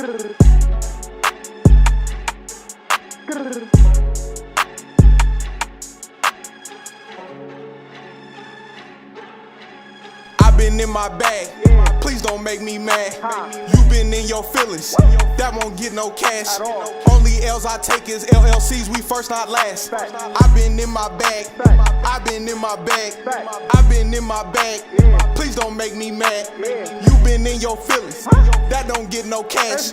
I've been in my bag, please don't make me mad. You been in your feelings, that won't get no cash. Only L's I take is LLCs, we first not last. I've been in my bag, I've been in my bag, I've been in my bag. Please don't make me mad. You been in your feelings, that don't get no cash.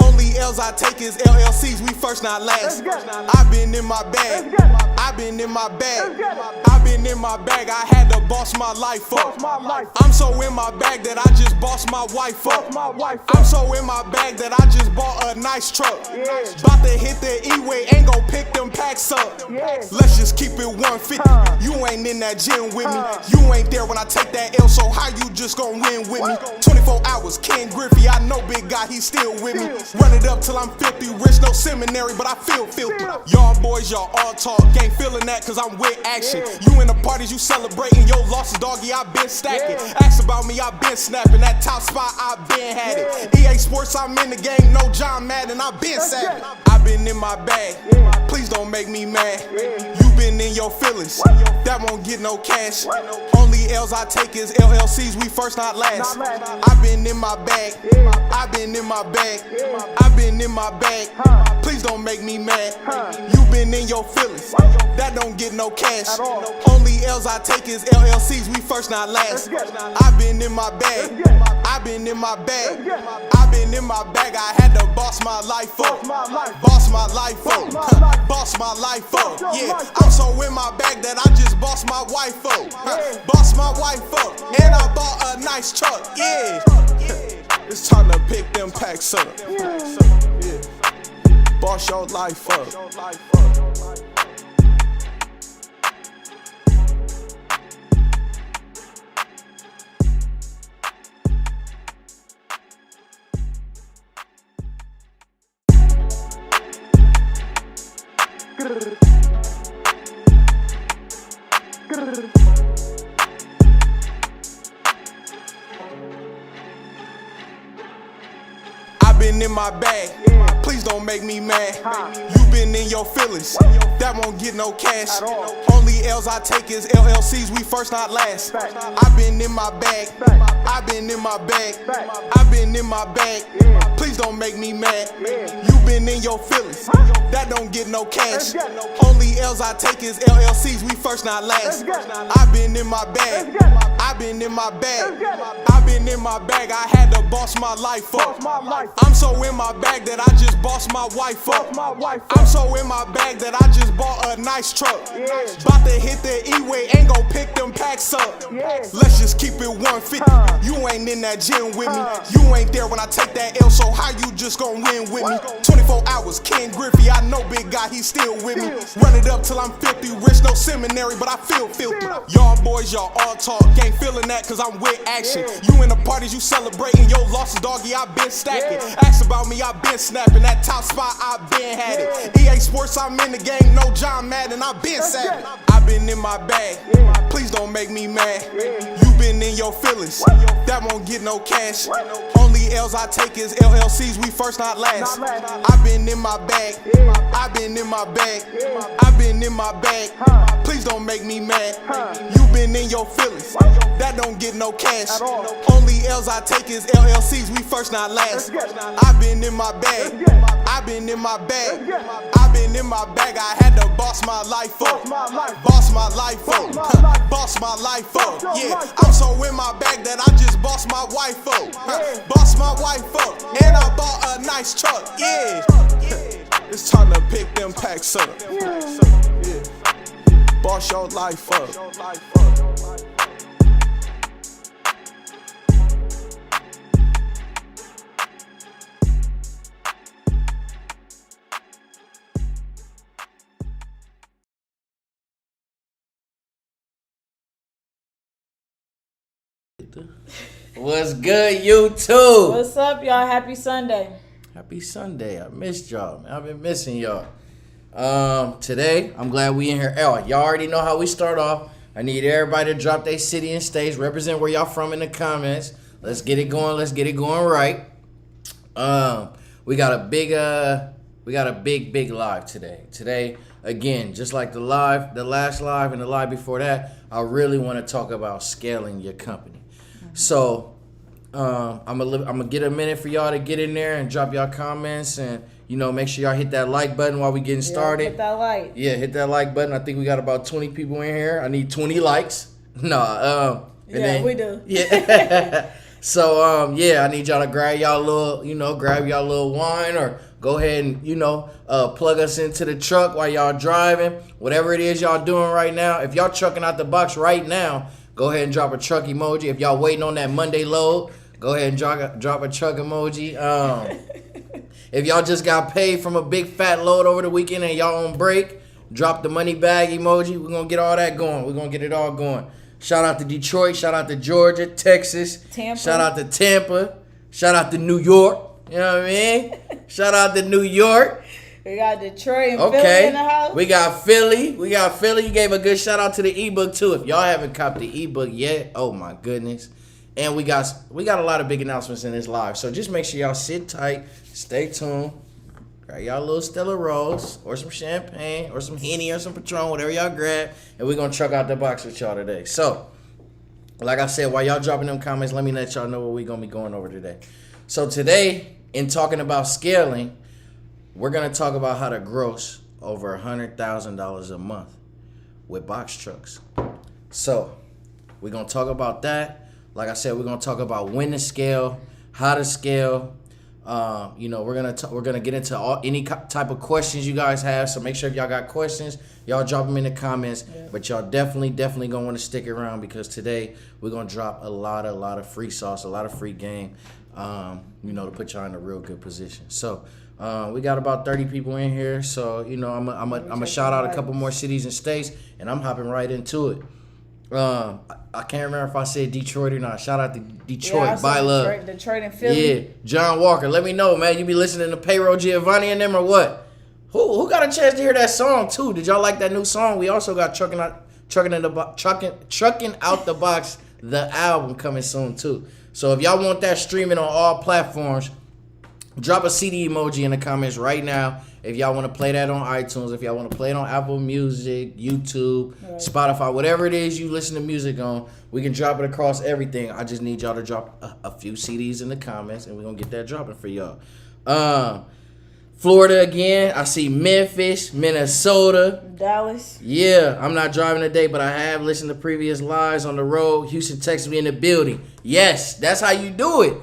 Only L's I take is LLCs, we first not last. I've been in my bag, I've been in my bag, I've been in my bag. I had to boss my life up. I'm so in my bag that I just bossed my wife up. I'm so in my bag that I just bought a nice truck. About to hit the E-way, ain't gon' pick them packs up. Let's just keep it 150. You ain't in that gym with me. You ain't there when I take that L, so how you just gon' win with me? 24 hours, Ken Griffey, I know big guy, he still with me. Run it up till I'm 50, rich, no seminary, but I feel filthy. Y'all boys, y'all all talk, ain't feeling that cause I'm with action. You in the parties, you celebrating your losses, doggy, I been stacking. Ask about me, I been snapping, that top spot, I been had it. EA Sports, I'm in the game, no John Madden, I been sapping. I been in my bag, please don't make me mad. You been in your feelings, that won't get no cash. Only L's I take is LLCs, we first not last. I been in my bag, I been in my bag, I been in my bag. Please don't make me mad. You been in your feelings, that don't get no cash. Only L's I take is LLCs, we first not last. I been in my bag, I been in my bag, I been in my bag. I had to boss my life up, boss my life up, boss my life up. Yeah, I'm so in my bag that I just bossed my wife up, boss my wife up, and I bought a nice truck. Yeah, it's time to pick them packs up. Yeah, boss your life up. I've been in my bag, please don't make me mad. You been in your feelings, that won't get no cash. Only L's I take is LLCs, we first not last. I've been in my bag, I've been in my bag, I've been in my bag. Please don't make me mad. You been in your feelings, that don't get no cash. Only L's I take is LLCs, we first not last. I've been in my bag, I've been in my bag, I've been in my bag. I had to boss my life up. I'm so in my bag that I just bossed my wife up. I'm so in my bag that I just bought a nice truck. About to hit the E-way, ain't gon' pick them packs up. Let's just keep it 150. You ain't in that gym with me. You ain't there when I take that L, so how you just gon' win with me? 24 hours, Ken Griffey, I know big guy, he still with me. Run it up till I'm 50, rich, no seminary, but I feel filthy. Y'all boys, y'all all talk, ain't feeling that cause I'm with action. You in the parties, you celebrating your losses, doggy, I been stacking. Ask about me, I been snapping, that top spot, I been had it. EA Sports, I'm in the game, no John Madden, I been sapping. I been in my bag, please don't make me mad. You been in your feelings, that won't get no cash. Only L's I take is LLCs, we first not last. I been in my bag, I been in my bag, I been in my bag. Please don't make me mad. You been in your feelings, that don't get no cash. Only L's I take is LLCs, we first not last. I been in my bag, I been in my bag, I been in my bag. I had to boss my life up, boss my life up, boss my life up. Yeah, I'm so in my bag that I just bossed my wife up, boss my wife up, and I bought a nice truck. Yeah, it's time to pick them packs up. Yeah, boss your life up. What's good, YouTube? What's up, y'all? Happy Sunday. Happy Sunday. I missed y'all, man. I've been missing y'all. Today, I'm glad we in here. Y'all already know how we start off. I need everybody to drop their city and states, represent where y'all from in the comments. Let's get it going. Let's get it going right. we got a big live today. Today, again, just like the last live and the live before that, I really want to talk about scaling your company. So I'm gonna get a minute for y'all to get in there and drop y'all comments, and make sure y'all hit that like button while we getting started. Hit that like. Yeah, hit that like button. I think we got about 20 people in here. I need 20 likes. We do. Yeah. So I need y'all to grab y'all little wine, or go ahead and plug us into the truck while y'all driving. Whatever it is y'all doing right now. If y'all trucking out the box right now, go ahead and drop a truck emoji. If y'all waiting on that Monday load, go ahead and drop a truck emoji. If y'all just got paid from a big fat load over the weekend and y'all on break, drop the money bag emoji. We're going to get all that going. We're going to get it all going. Shout out to Detroit. Shout out to Georgia, Texas. Tampa. Shout out to Tampa. Shout out to New York. You know what I mean? Shout out to New York. We got Detroit and Philly in the house. We got Philly. You gave a good shout out to the ebook too. If y'all haven't copped the ebook yet, oh my goodness. And we got a lot of big announcements in this live. So just make sure y'all sit tight, stay tuned. Grab y'all a little Stella Rose or some champagne or some Henny or some Patron, whatever y'all grab, and we're gonna truck out the box with y'all today. So, like I said, while y'all dropping them comments, let me let y'all know what we're gonna be going over today. So today, in talking about scaling, we're gonna talk about how to gross over $100,000 a month with box trucks. So, we're gonna talk about that. Like I said, we're gonna talk about when to scale, how to scale. We're gonna get into any type of questions you guys have. So make sure if y'all got questions, y'all drop them in the comments. Yeah. But y'all definitely gonna want to stick around, because today we're gonna drop a lot of free sauce, a lot of free game. To put y'all in a real good position. So we got about 30 people in here. So I'm gonna shout out a couple more cities and states, and I'm hopping right into it. I can't remember if I said Detroit or not. Shout out to Detroit. Bye, love. Detroit and Philly. Yeah, John Walker. Let me know, man. You be listening to Payroll Giovanni and them or what? Who got a chance to hear that song too? Did y'all like that new song? We also got Trucking Out the Box, the album, coming soon too. So if y'all want that streaming on all platforms, drop a CD emoji in the comments right now. If y'all want to play that on iTunes, if y'all want to play it on Apple Music, YouTube, Spotify, whatever it is you listen to music on, we can drop it across everything. I just need y'all to drop a few CDs in the comments, and we're going to get that dropping for y'all. Florida again. I see Memphis, Minnesota. Dallas. Yeah, I'm not driving today, but I have listened to previous lives on the road. Houston, Texas, we in the building. Yes, that's how you do it.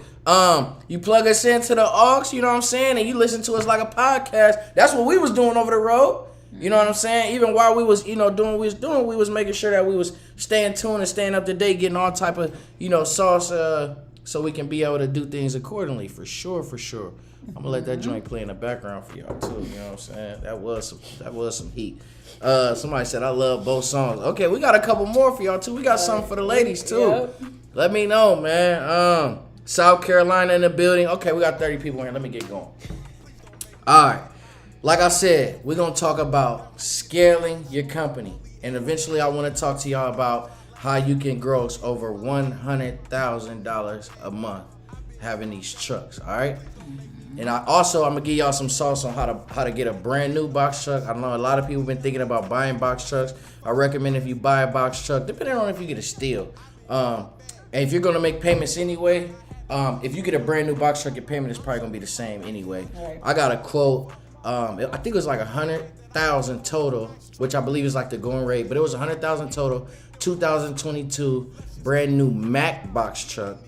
You plug us into the aux, you know what I'm saying, and you listen to us like a podcast. That's what we was doing over the road. You know what I'm saying? Even while we was, doing what we was doing, we was making sure that we was staying tuned and staying up to date, getting all type of, sauce, so we can be able to do things accordingly. For sure. I'm gonna let that joint play in the background for y'all too. You know what I'm saying? That was some heat. Somebody said I love both songs. Okay, we got a couple more for y'all too. We got something for the ladies too. Yep. Let me know, man. South Carolina in the building. Okay, we got 30 people here. Let me get going. All right. Like I said, we're going to talk about scaling your company. And eventually I want to talk to y'all about how you can gross over $100,000 a month having these trucks. All right. And I'm going to give y'all some sauce on how to get a brand new box truck. I know a lot of people have been thinking about buying box trucks. I recommend if you buy a box truck, depending on if you get a steal. And if you're going to make payments anyway, if you get a brand new box truck, your payment is probably gonna be the same anyway. Right. I got a quote. I think it was like $100,000 total, which I believe is like the going rate, but it was $100,000 total. 2022 brand new Mack box truck.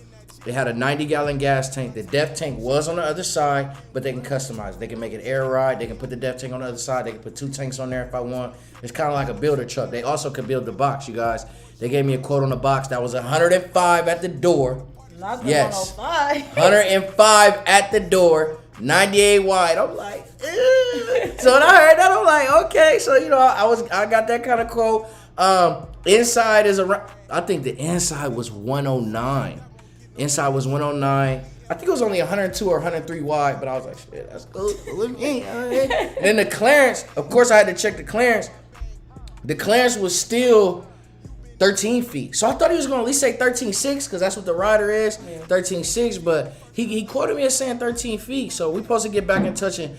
It had a 90-gallon gas tank. The depth tank was on the other side, but they can customize it. They can make it air ride. They can put the depth tank on the other side. They can put 2 tanks on there if I want. It's kind of like a builder truck. They also could build the box, you guys. They gave me a quote on the box that was $105 at the door. Not the 105. 105 at the door, 98 wide. I'm like, ugh. So when I heard that, I'm like, okay. So I got that kind of quote. Inside is around. I think the inside was 109. Inside was 109. I think it was only 102 or 103 wide, but I was like, shit, that's good. And then the clearance, of course, I had to check the clearance. The clearance was still 13 feet. So I thought he was gonna at least say 13.6 because that's what the rider is, 13.6. But he quoted me as saying 13 feet. So we supposed to get back in touch and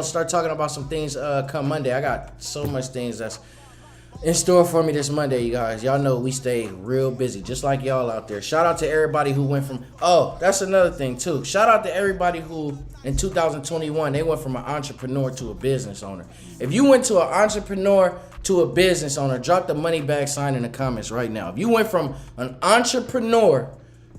start talking about some things come Monday. I got so much things that's in store for me this Monday, you guys. Y'all know we stay real busy, just like y'all out there. Shout out to everybody who went from, that's another thing too. Shout out to everybody who in 2021, they went from an entrepreneur to a business owner. If you went to an entrepreneur to a business owner, drop the money bag sign in the comments right now. If you went from an entrepreneur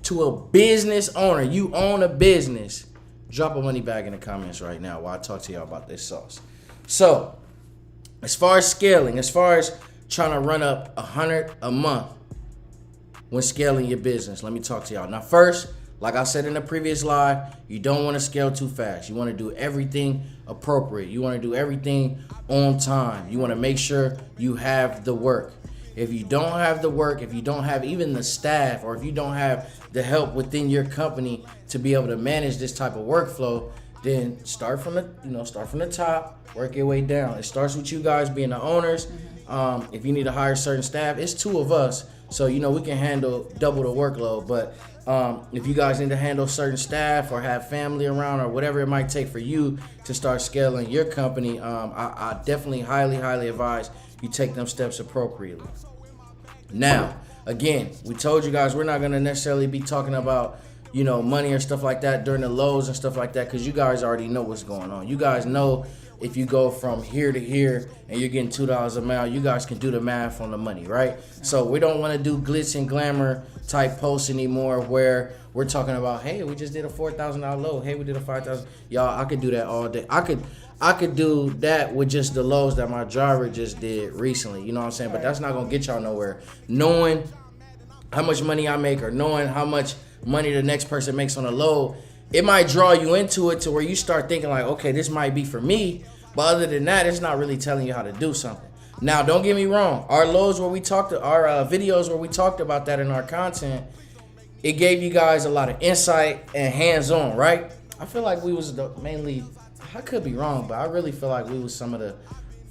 to a business owner, you own a business, drop a money bag in the comments right now while I talk to y'all about this sauce. So, as far as scaling, as far as trying to run up 100 a month when scaling your business, let me talk to y'all. Now, first, like I said in the previous live, you don't want to scale too fast. You want to do everything appropriate. You want to do everything on time. You want to make sure you have the work. If you don't have the work, if you don't have even the staff, or if you don't have the help within your company to be able to manage this type of workflow, then start from the top, work your way down. It starts with you guys being the owners. If you need to hire certain staff, it's 2 of us, so we can handle double the workload. But if you guys need to handle certain staff or have family around or whatever it might take for you to start scaling your company, I definitely highly advise you take them steps appropriately. Now, again, we told you guys we're not going to necessarily be talking about money or stuff like that during the lows and stuff like that, because you guys already know what's going on. You guys know if you go from here to here and you're getting $2 a mile, you guys can do the math on the money, right? So we don't want to do glitz and glamour type posts anymore where we're talking about, hey, we just did a $4,000 low. Hey, we did a $5,000. Y'all, I could do that all day. I could do that with just the lows that my driver just did recently. You know what I'm saying? But that's not going to get y'all nowhere. Knowing how much money I make or knowing how much money the next person makes on a load, it might draw you into it to where you start thinking like, okay, this might be for me. But other than that, it's not really telling you how to do something. Now, don't get me wrong. Our lows where we talked, our videos where we talked about that in our content, it gave you guys a lot of insight and hands-on, right? I feel like we was mainly, I could be wrong, but I really feel like we was some of the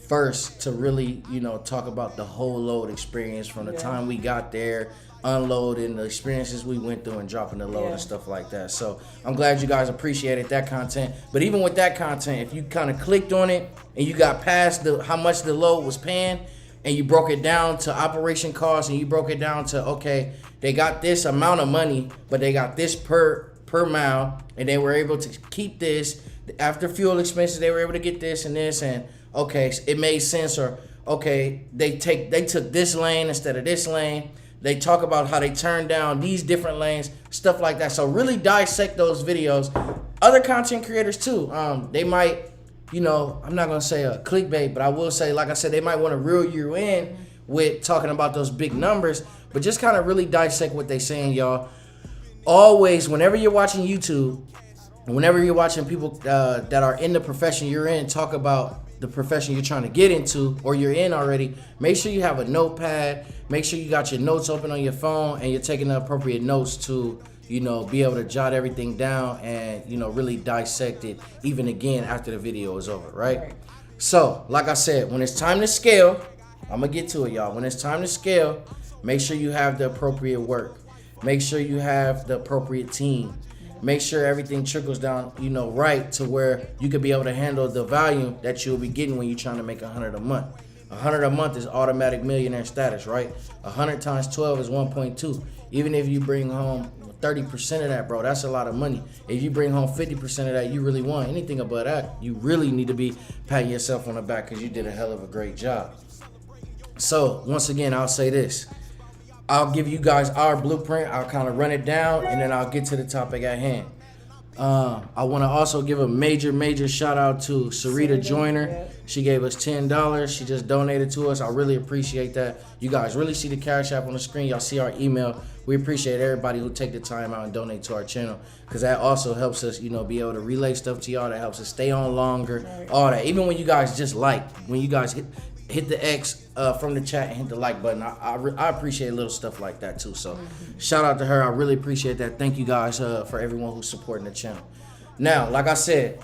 first to really, talk about the whole load experience from the time we got there, unloading the experiences we went through and dropping the load and stuff like that. So I'm glad you guys appreciated that content. But even with that content, if you kind of clicked on it and you got past how much the load was paying and you broke it down to operation costs and you broke it down to, okay, they got this amount of money, but they got this per mile, and they were able to keep this after fuel expenses. They were able to get this and this, and okay, it made sense. Or okay, they took this lane instead of this lane. They talk about how they turned down these different lanes, stuff like that. So really dissect those videos. Other content creators too, they might, I'm not gonna say a clickbait, but I will say, like I said, they might want to reel you in with talking about those big numbers, but just kind of really dissect what they saying, y'all. Always, whenever you're watching YouTube, whenever you're watching people that are in the profession you're in talk about the profession you're trying to get into or you're in already, make sure you have a notepad. Make sure you got your notes open on your phone and you're taking the appropriate notes to, be able to jot everything down and, really dissect it even again after the video is over, right? So, like I said, when it's time to scale, I'm going to get to it, y'all. When it's time to scale, make sure you have the appropriate work. Make sure you have the appropriate team. Make sure everything trickles down, right to where you could be able to handle the volume that you'll be getting when you're trying to make 100 a month. 100 a month is automatic millionaire status, right? 100 times 12 is 1.2. Even if you bring home 30% of that, bro, that's a lot of money. If you bring home 50% of that, you really won. Anything above that, you really need to be patting yourself on the back because you did a hell of a great job. So, once again, I'll say this. I'll give you guys our blueprint. I'll kind of run it down, and then I'll get to the topic at hand. I want to also give a major shout out to Sarita Joyner. She gave us $10. She just donated to us. I really appreciate that. You guys really see the Cash App on the screen. Y'all see our email. We appreciate everybody who take the time out and donate to our channel, because that also helps us, be able to relay stuff to y'all. That helps us stay on longer. All that. Even when you guys just when you guys hit the X from the chat and hit the like button. I appreciate little stuff like that too. So shout out to her. I really appreciate that. Thank you guys for everyone who's supporting the channel. Now, like I said,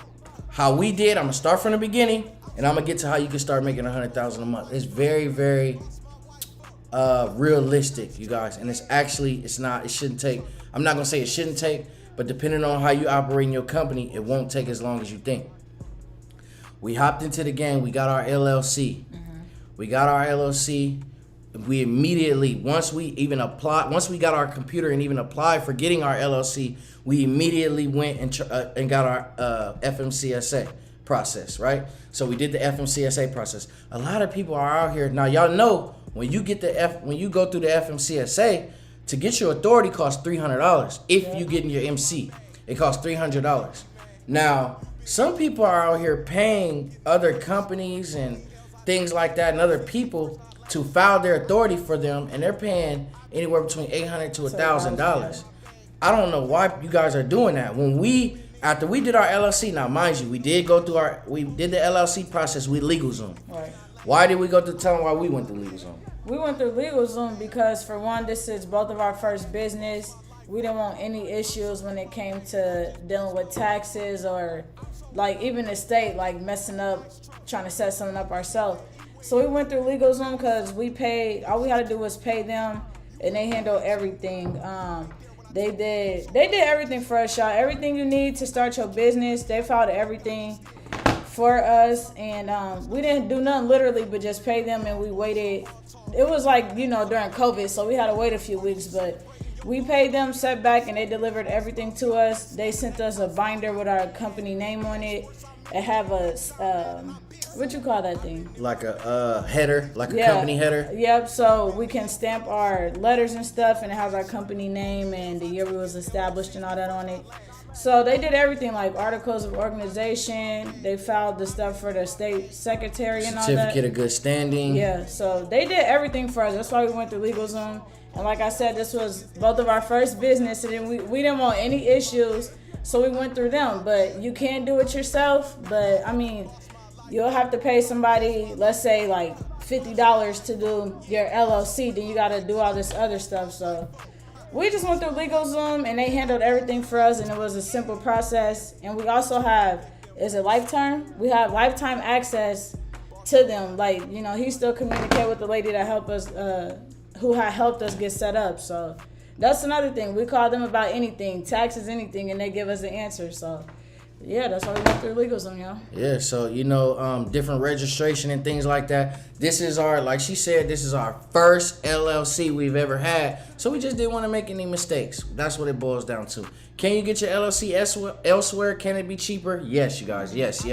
how we did, I'm gonna start from the beginning and I'm gonna get to how you can start making 100,000 a month. It's very, very realistic, you guys. And it's not, it shouldn't take, I'm not going to say it shouldn't take, but depending on how you operate in your company, it won't take as long as you think. We hopped into the game. We got our LLC. We got our LLC. We immediately, once we got our computer and even applied for getting our LLC, we immediately went and got our FMCSA process, right? So we did the FMCSA process. A lot of people are out here now. Y'all know when you go through the FMCSA, to get your authority costs $300. If you get in your MC, it costs $300. Now, some people are out here paying other companies and things like that and other people to file their authority for them, and they're paying anywhere between $800 to $1,000. I don't know why you guys are doing that. After we did our LLC, now mind you, we did the LLC process with LegalZoom. Right. Why did we go through? Tell them why we went through LegalZoom. We went through LegalZoom because, for one, this is both of our first business. We didn't want any issues when it came to dealing with taxes or, like, even the state, like, messing up, trying to set something up ourselves. So we went through LegalZoom because all we had to do was pay them, and they handled everything. They did everything for us, y'all. Everything you need to start your business, they filed everything for us, and we didn't do nothing literally but just pay them, and we waited. It was like, during COVID, so we had to wait a few weeks, but we paid them, set back, and they delivered everything to us. They sent us a binder with our company name on it. It have a what you call that thing? Like a header, like a company header. Yep. So we can stamp our letters and stuff, and it has our company name and the year we was established and all that on it. So they did everything, like articles of organization. They filed the stuff for the state secretary and all that. Certificate of good standing. Yeah. So they did everything for us. That's why we went through LegalZoom. And like I said, this was both of our first business, and then we didn't want any issues, so we went through them. But you can do it yourself. But I mean, you'll have to pay somebody, let's say like $50 to do your LLC. Then you got to do all this other stuff. So we just went through LegalZoom, and they handled everything for us, and it was a simple process. And we also have, is it lifetime? We have lifetime access to them. Like, he still communicate with the lady that helped us, who had helped us get set up. So that's another thing. We call them about anything, taxes, anything, and they give us the answer. So yeah, that's why we went through LegalZoom, y'all. Yeah, so different registration and things like that. This is like she said, this is our first LLC we've ever had. So we just didn't want to make any mistakes. That's what it boils down to. Can you get your LLC elsewhere? Can it be cheaper? Yes, you guys. Yes.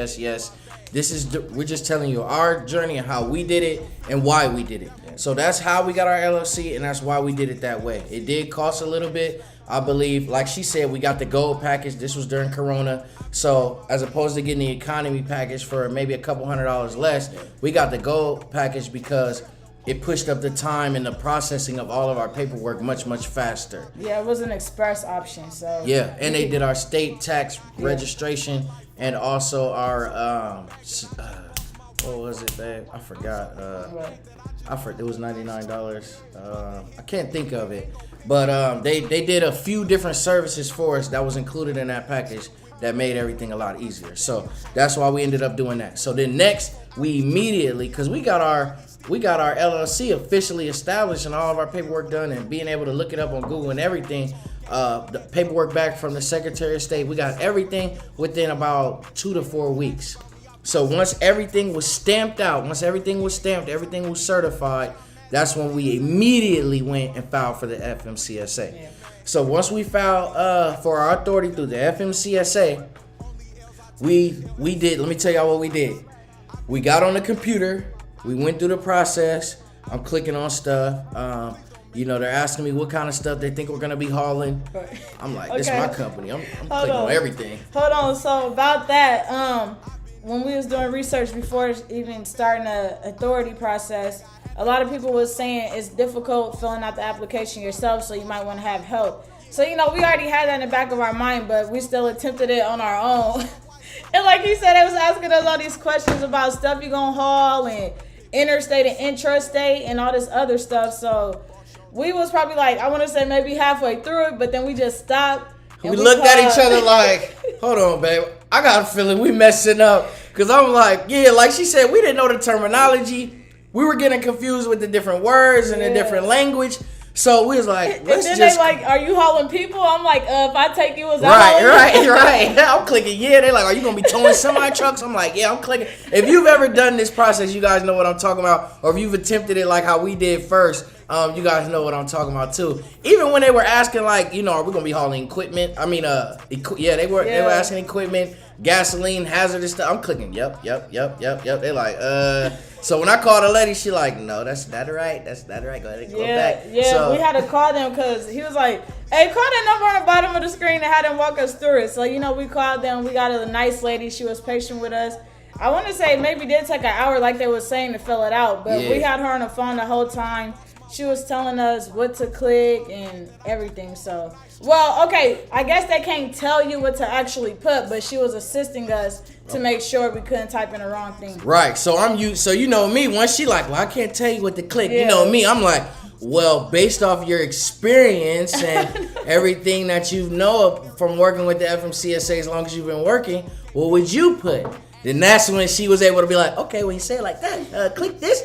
We're just telling you our journey and how we did it and why we did it. So that's how we got our LLC, and that's why we did it that way. It did cost a little bit. I believe, like she said, we got the gold package. This was during Corona. So as opposed to getting the economy package for maybe a couple $100 less, we got the gold package because it pushed up the time and the processing of all of our paperwork much, much faster. Yeah, it was an express option. So yeah, and they did our state tax registration and also our what was it, babe? I forgot. It was $99. I can't think of it. But they did a few different services for us that was included in that package that made everything a lot easier. So that's why we ended up doing that. So then next, we immediately, because we got our LLC officially established and all of our paperwork done and being able to look it up on Google and everything, the paperwork back from the Secretary of State, we got everything within about 2 to 4 weeks. So once everything was stamped out, everything was certified, that's when we immediately went and filed for the FMCSA. Yeah. So once we filed for our authority through the FMCSA, we did, let me tell y'all what we did. We got on the computer, we went through the process, I'm clicking on stuff. They're asking me what kind of stuff they think we're gonna be hauling. I'm like, this is my company. I'm clicking on everything. Hold on, so about that, when we was doing research before even starting the authority process, a lot of people was saying it's difficult filling out the application yourself, so you might want to have help. So, we already had that in the back of our mind, but we still attempted it on our own. And like he said, they was asking us all these questions about stuff you gonna haul and interstate and intrastate and all this other stuff. So we was probably like, I want to say maybe halfway through it, but then we just stopped. We looked at each other like, hold on, babe. I got a feeling we messing up. Because I'm like, yeah, like she said, we didn't know the terminology. we were getting confused with the different words and the different language. So we was like, let's and then just. they like, are you hauling people? I'm like, if I take you as Right. I'm clicking. Yeah, they like, are you gonna be towing semi trucks? I'm like, yeah, I'm clicking. If you've ever done this process, you guys know what I'm talking about. Or if you've attempted it like how we did first, you guys know what I'm talking about too. Even when they were asking like, you know, are we gonna be hauling equipment? I mean, they were asking equipment, gasoline, hazardous stuff. I'm clicking. Yep. They like, So when I called the lady, she like, no, that's not right. Go ahead and go back. Yeah, so, we had to call them because he was like, hey, call that number on the bottom of the screen and had them walk us through it. So, you know, we called them. We got a nice lady. She was patient with us. I want to say maybe did take an hour like they were saying to fill it out. But we had her on the phone the whole time. She was telling us what to click and everything. So, well, okay, I guess they can't tell you what to actually put, but she was assisting us to make sure we couldn't type in the wrong thing. Right. So you know me, once she like, well, I can't tell you what to click. You know me, I'm like, well, based off your experience and everything that you know from working with the FMCSA as long as you've been working, what would you put? Then that's when she was able to be like, okay, when you say it like that, click this.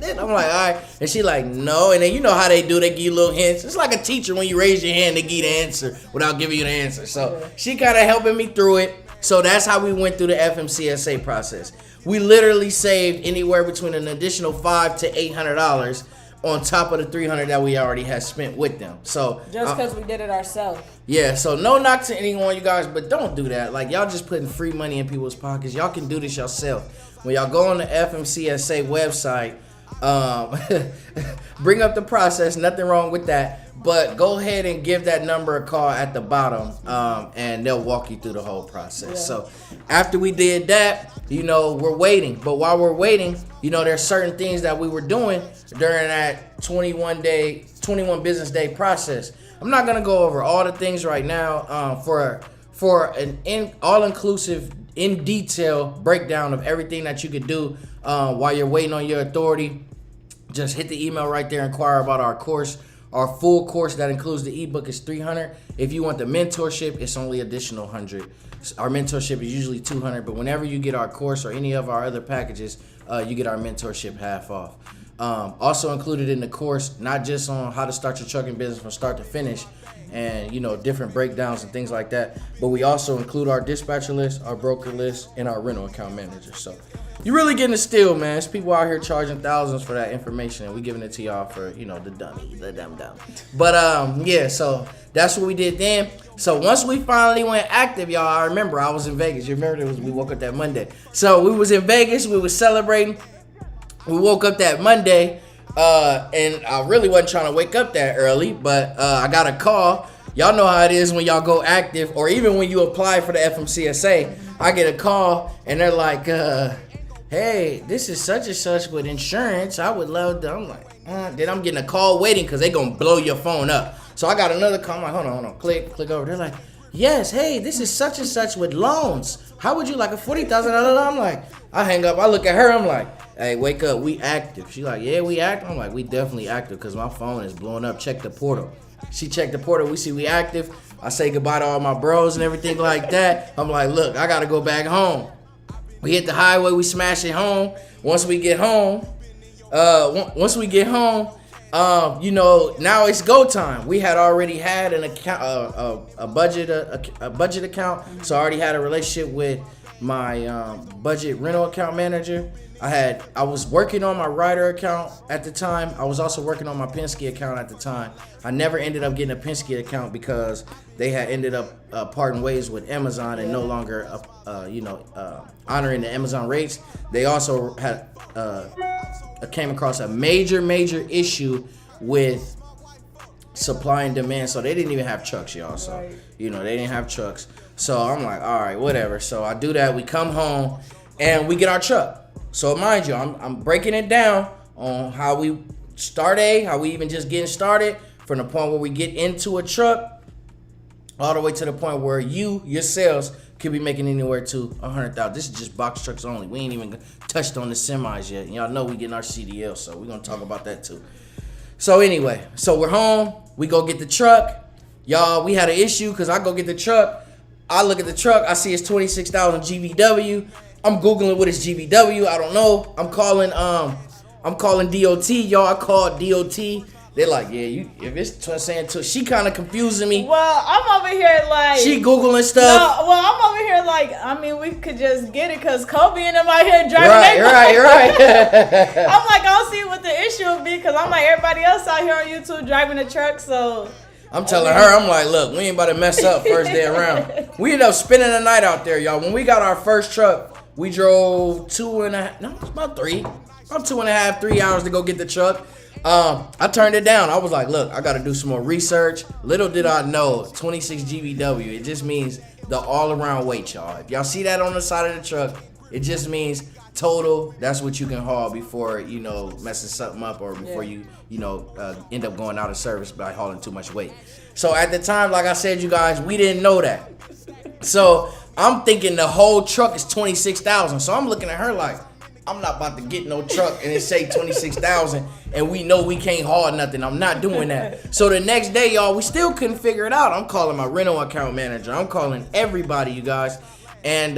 I'm like, all right. And she like, no. And then you know how they do. They give you little hints. It's like a teacher when you raise your hand, they give you the answer without giving you the answer. So she kind of helping me through it. So that's how we went through the FMCSA process. We literally saved anywhere between an additional $500 to $800 on top of the $300 that we already had spent with them. So just because we did it ourselves. Yeah, so no knock to anyone, you guys, but don't do that. Like, y'all just putting free money in people's pockets. Y'all can do this yourself. When y'all go on the FMCSA website, bring up the process. Nothing wrong with that. But go ahead and give that number a call at the bottom, and they'll walk you through the whole process. Yeah. So after we did that, you know, we're waiting. But while we're waiting, you know, there's certain things that we were doing during that 21 business day process. I'm not gonna go over all the things right now for an all-inclusive, in detail breakdown of everything that you could do while you're waiting on your authority. Just hit the email right there, inquire about our course. Our full course that includes the ebook is $300. If you want the mentorship, it's only additional $100. Our mentorship is usually $200, but whenever you get our course or any of our other packages, you get our mentorship half off. Also included in the course, not just on how to start your trucking business from start to finish and, you know, different breakdowns and things like that, but we also include our dispatcher list, our broker list, and our rental account manager. So you're really getting a steal, man. There's people out here charging thousands for that information, and we giving it to y'all for, you know, the dumb. But yeah, so that's what we did then. So once we finally went active, y'all, I remember I was in Vegas. You remember we woke up that Monday. So we was in Vegas. We was celebrating. We woke up that Monday, and I really wasn't trying to wake up that early, but I got a call. Y'all know how it is when y'all go active, or even when you apply for the FMCSA. I get a call, and they're like, hey, this is such and such with insurance. I would love to. I'm like, then I'm getting a call waiting because they going to blow your phone up. So I got another call. I'm like, hold on. Click over. They're like, yes, hey, this is such and such with loans. How would you like a $40,000 loan? I'm like, I hang up. I look at her. I'm like, hey, wake up. We active. She like, yeah, we active. I'm like, we definitely active because my phone is blowing up. Check the portal. She checked the portal. We see we active. I say goodbye to all my bros and everything like that. I'm like, look, I got to go back home. We hit the highway. We smash it home. Once we get home, you know, now it's go time. We had already had an account, a budget account. So I already had a relationship with my budget rental account manager. I was working on my Ryder account at the time. I was also working on my Penske account at the time. I never ended up getting a Penske account because they had ended up parting ways with Amazon and no longer, honoring the Amazon rates. They also had came across a major issue with supply and demand. So they didn't even have trucks, y'all. So, right. You know, they didn't have trucks. So I'm like, all right, whatever. So I do that. We come home and we get our truck. So mind you, I'm breaking it down on how we start how we even just getting started from the point where we get into a truck all the way to the point where yourselves could be making anywhere to $100,000. This is just box trucks only. We ain't even touched on the semis yet. And y'all know we getting our CDL, so we're gonna talk about that too. So anyway, so we're home. We go get the truck. Y'all, we had an issue because I go get the truck. I look at the truck. I see it's 26,000 GVW. I'm Googling what is GVW. I don't know. I'm calling I'm calling DOT, y'all. I called DOT. They're like, yeah, if it's saying to, she kind of confusing me. Well, I'm over here like she Googling stuff. No, well, I'm over here like, I mean, we could just get it because Kobe and them out here driving. Right. I'm like, I don't see what the issue would be because I'm like, everybody else out here on YouTube driving a truck, so. I'm telling her, I'm like, look, we ain't about to mess up first day around. We ended up spending the night out there, y'all. When we got our first truck, we drove 2.5, 3 hours to go get the truck. I turned it down. I was like, look, I got to do some more research. Little did I know, 26 GVW, it just means the all-around weight, y'all. If y'all see that on the side of the truck, it just means total. That's what you can haul before, messing something up or before you end up going out of service by hauling too much weight. So at the time, like I said, you guys, we didn't know that. So I'm thinking the whole truck is 26,000. So I'm looking at her like, I'm not about to get no truck and it say 26,000 and we know we can't haul nothing. I'm not doing that. So the next day, y'all, we still couldn't figure it out. I'm calling my rental account manager. I'm calling everybody, you guys. And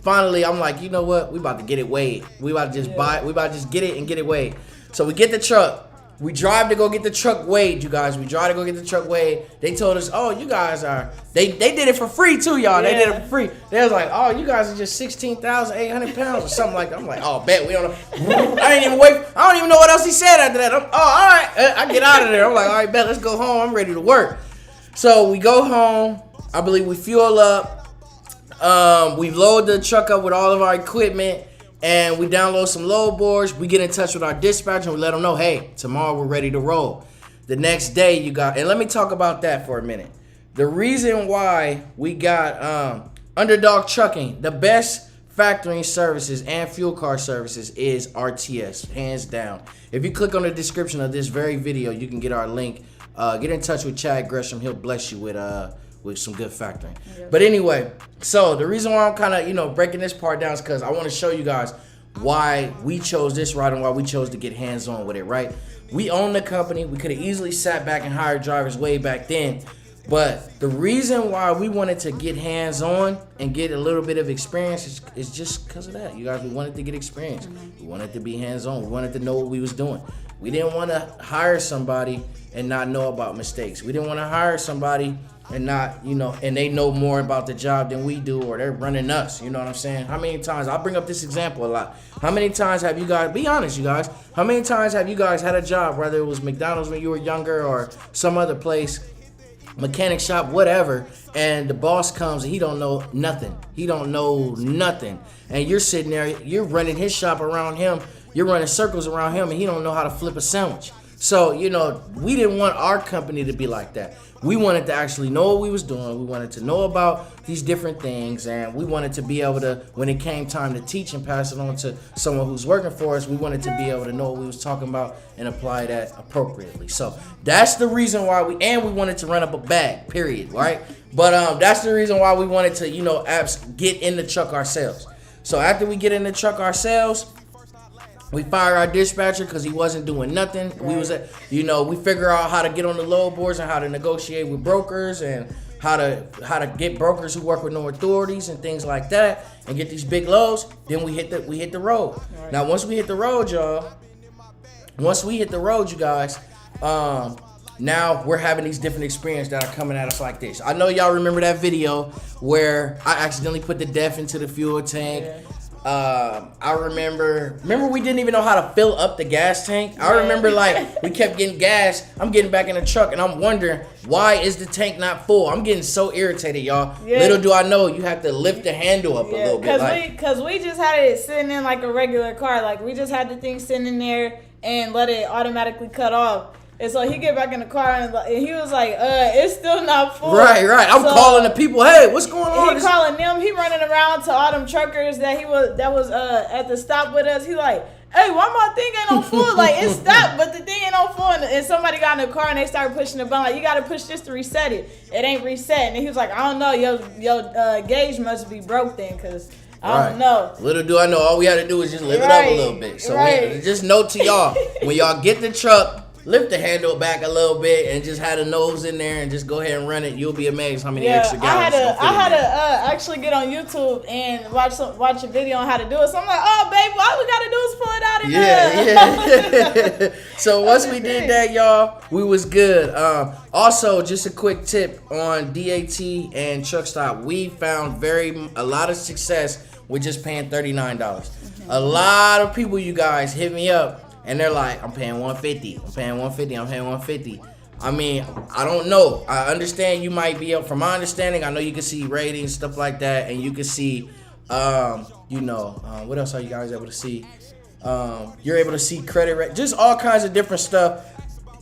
finally, I'm like, you know what? We about to get it weighed. We about to just buy it. We about to just get it and get it weighed. So we get the truck. We drive to go get the truck weighed, you guys. We drive to go get the truck weighed. They told us, oh, you guys are, they did it for free too, y'all. They did it for free. They was like, oh, you guys are just 16,800 pounds or something like that. I'm like, oh, bet we don't know. I don't even know what else he said after that. All right. I get out of there. I'm like, all right, bet, let's go home. I'm ready to work. So we go home. I believe we fuel up. We load the truck up with all of our equipment. And we download some load boards. We get in touch with our dispatcher and we let them know, hey, tomorrow we're ready to roll. The next day and let me talk about that for a minute. The reason why we got Underdog Trucking, the best factoring services and fuel car services is RTS, hands down. If you click on the description of this very video, you can get our link. Get in touch with Chad Gresham. He'll bless you with some good factoring. Yep. But anyway, so the reason why I'm kind of, breaking this part down is because I want to show you guys why we chose this route and why we chose to get hands-on with it, right? We own the company. We could have easily sat back and hired drivers way back then. But the reason why we wanted to get hands-on and get a little bit of experience is just because of that. You guys, we wanted to get experience. We wanted to be hands-on. We wanted to know what we was doing. We didn't want to hire somebody and not know about mistakes. We didn't want to hire somebody and not, and they know more about the job than we do, or they're running us. You know what I'm saying? How many times, I bring up this example a lot. How many times have you guys, be honest, you guys, how many times have you guys had a job, whether it was McDonald's when you were younger or some other place, mechanic shop, whatever, and the boss comes and he don't know nothing. He don't know nothing. And you're sitting there, you're running his shop around him, you're running circles around him, and he don't know how to flip a sandwich. So, we didn't want our company to be like that. We wanted to actually know what we was doing. We wanted to know about these different things, and we wanted to be able to, when it came time to teach and pass it on to someone who's working for us, we wanted to be able to know what we was talking about and apply that appropriately. So that's the reason why we wanted to run up a bag, period, right? But that's the reason why we wanted to, get in the truck ourselves. So after we get in the truck ourselves, we fire our dispatcher because he wasn't doing nothing. Right. We figure out how to get on the load boards and how to negotiate with brokers and how to get brokers who work with no authorities and things like that and get these big loads. Then we hit the road. Right. Now once we hit the road, you guys, now we're having these different experiences that are coming at us like this. I know y'all remember that video where I accidentally put the def into the fuel tank. Yeah. I remember we didn't even know how to fill up the gas tank. I remember we kept getting gas. I'm getting back in the truck and I'm wondering, why is the tank not full? I'm getting so irritated, y'all. Yeah. Little do I know, you have to lift the handle up a little bit. Because we just had it sitting in like a regular car. Like we just had the thing sitting in there and let it automatically cut off. And so he get back in the car and he was like, it's still not full. Right. I'm calling the people, hey, what's going on? He calling them. He running around to all them truckers that was at the stop with us. He like, hey, why my thing ain't on full? Like, it stopped, but the thing ain't on full. And somebody got in the car and they started pushing the button. Like, you got to push this to reset it. It ain't reset. And he was like, I don't know. Your gauge must be broke then, because I don't know. Little do I know, all we had to do is just lift it up a little bit. So just note to y'all, when y'all get the truck, lift the handle back a little bit and just had a nose in there and just go ahead and run it. You'll be amazed how many extra gallons. I had to actually get on YouTube and watch a video on how to do it. So I'm like, oh, baby, all we gotta do is pull it out and Yeah. So once we did that, y'all, we was good. Also, just a quick tip on DAT and truck stop. We found a lot of success with just paying $39. A lot of people, you guys, hit me up and they're like, I'm paying $150. I'm paying $150. I mean, I don't know. I understand you might be up. From my understanding, I know you can see ratings, stuff like that, and you can see, what else are you guys able to see? You're able to see credit rate, just all kinds of different stuff.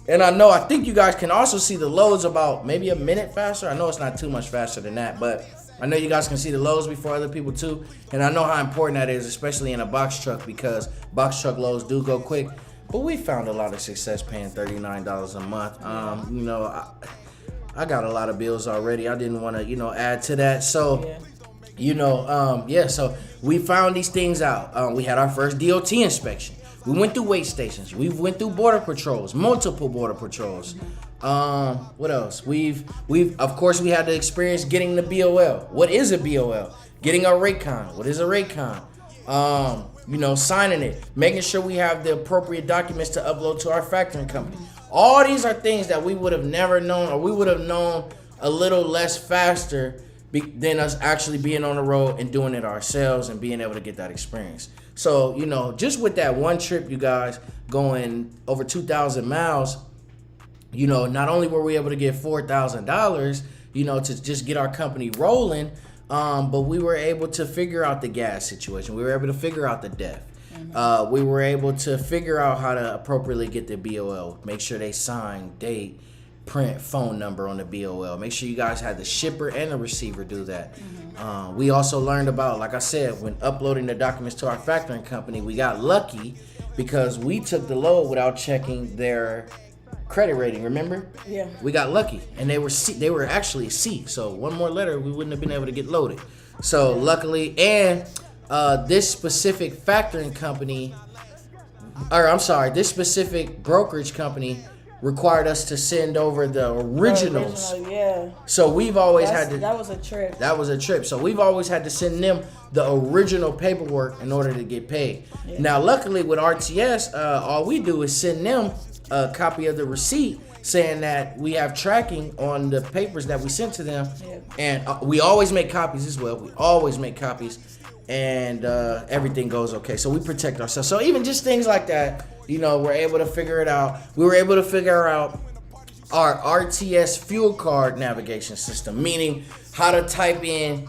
And I think you guys can also see the loads about maybe a minute faster. I know it's not too much faster than that, but I know you guys can see the loads before other people too. And I know how important that is, especially in a box truck, because box truck loads do go quick. But we found a lot of success paying $39 a month. I got a lot of bills already. I didn't want to, add to that. So, so we found these things out. We had our first DOT inspection. We went through weight stations. We went through border patrols, multiple border patrols. What else? We've of course we had the experience getting the BOL. What is a BOL? Getting a Raycon. What is a Raycon? Signing it, making sure we have the appropriate documents to upload to our factoring company. All these are things that we would have never known, or we would have known a little less faster than us actually being on the road and doing it ourselves and being able to get that experience. So, just with that one trip, you guys, going over 2,000 miles, not only were we able to get $4,000, to just get our company rolling, but we were able to figure out the gas situation. We were able to figure out the DEF. We were able to figure out how to appropriately get the BOL. Make sure they sign, date, print, phone number on the BOL. Make sure you guys had the shipper and the receiver do that. We also learned about, like I said, when uploading the documents to our factoring company, we got lucky because we took the load without checking their credit rating, remember? Yeah. We got lucky, and they were actually C. So one more letter, we wouldn't have been able to get loaded. So luckily, and this specific factoring company, this specific brokerage company required us to send over the originals. Yeah. So we've always had to. That was a trip. That was a trip. So we've always had to send them the original paperwork in order to get paid. Yeah. Now, luckily with RTS, all we do is send them a copy of the receipt saying that we have tracking on the papers that we sent to them. Yeah. And we always make copies as well. We always make copies, and everything goes okay. So we protect ourselves. So even just things like that, we're able to figure it out. We were able to figure out our RTS fuel card navigation system, meaning how to type in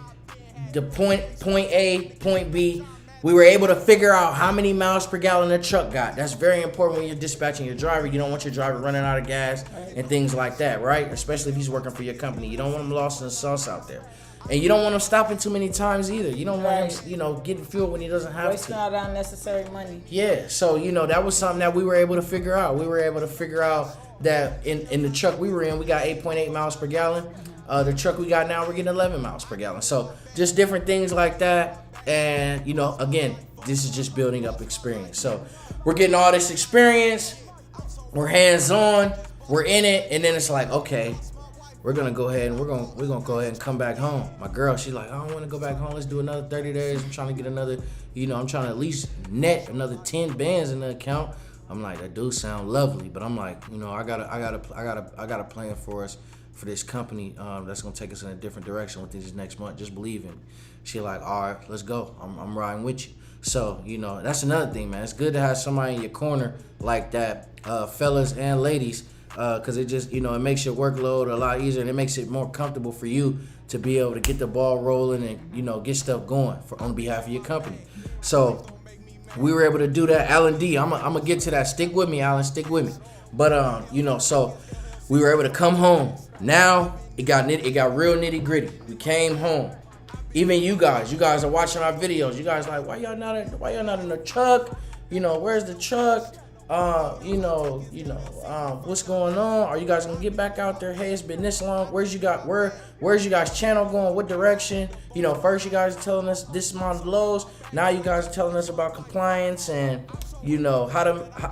the point A, point B. We were able to figure out how many miles per gallon the truck got. That's very important when you're dispatching your driver. You don't want your driver running out of gas and things like that, right? Especially if he's working for your company. You don't want him lost in the sauce out there. And you don't want him stopping too many times either. You don't want him, getting fuel when he doesn't have wasting all that unnecessary money. Yeah, so, that was something that we were able to figure out. We were able to figure out that in the truck we were in, we got 8.8 miles per gallon. The truck we got now, we're getting 11 miles per gallon. So just different things like that. And, again, this is just building up experience. So we're getting all this experience. We're hands-on. We're in it. And then it's like, okay, we're going to go ahead and we're gonna go ahead and come back home. My girl, she's like, I don't want to go back home. Let's do another 30 days. I'm trying to get another, I'm trying to at least net another 10 bands in the account. I'm like, that do sound lovely. But I'm like, I got a plan for us. For this company that's gonna take us in a different direction within this next month. Just believe in me. She like, all right, let's go. I'm riding with you. So that's another thing, man. It's good to have somebody in your corner like that, fellas and ladies, because it just it makes your workload a lot easier and it makes it more comfortable for you to be able to get the ball rolling and get stuff going on behalf of your company. So we were able to do that. Alan D, I'm gonna get to that. Stick with me, Alan. Stick with me. But so we were able to come home. Now it got real nitty gritty. We came home. Even you guys are watching our videos. You guys like, why y'all not in the truck? Where's the truck? What's going on? Are you guys gonna get back out there? Hey, it's been this long. Where's you guys' channel going? What direction? First you guys are telling us this amount of lows. Now you guys are telling us about compliance and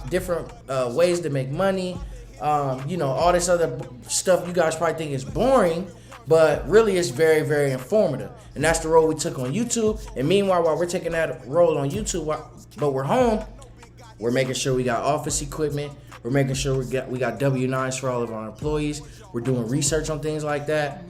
different ways to make money. all this other stuff you guys probably think is boring, but really it's very, very informative. And that's the role we took on YouTube. And meanwhile, while we're taking that role on YouTube, but we're home, we're making sure we got office equipment. We're making sure we got W-9s for all of our employees. We're doing research on things like that.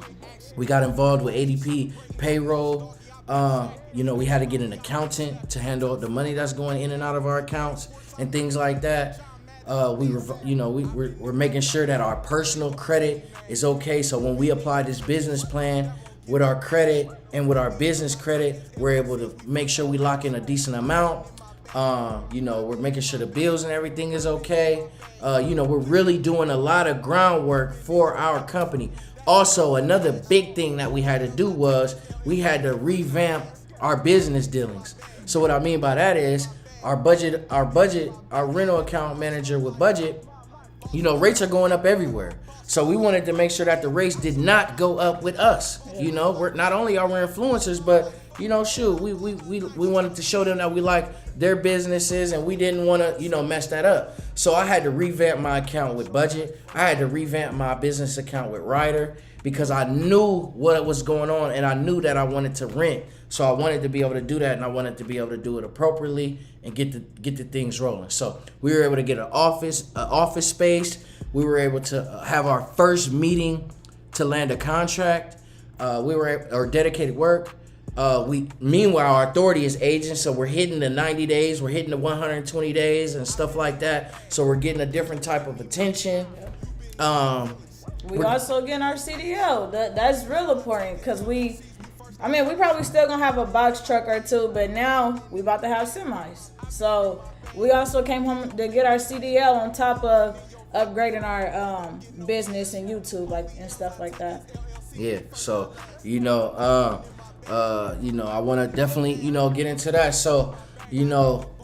We got involved with ADP payroll. We had to get an accountant to handle the money that's going in and out of our accounts and things like that. We're making sure that our personal credit is okay. So when we apply this business plan with our credit and with our business credit, we're able to make sure we lock in a decent amount. We're making sure the bills and everything is okay. We're really doing a lot of groundwork for our company. Also, another big thing that we had to do was we had to revamp our business dealings. So what I mean by that is our rental account manager with budget, rates are going up everywhere. So we wanted to make sure that the rates did not go up with us. We're not only are we influencers, but we wanted to show them that we like their businesses and we didn't want to, mess that up. So I had to revamp my account with budget. I had to revamp my business account with Ryder because I knew what was going on and I knew that I wanted to rent. So I wanted to be able to do that and I wanted to be able to do it appropriately and get the things rolling. So we were able to get an office space. We were able to have our first meeting to land a contract. Or dedicated work. Meanwhile, our authority is aging, so we're hitting the 90 days, we're hitting the 120 days and stuff like that. So we're getting a different type of attention. We also getting our CDL. That's real important because we probably still gonna have a box truck or two, but now we about to have semis. So we also came home to get our CDL on top of upgrading our business and YouTube and stuff like that. Yeah. So I want to definitely get into that. So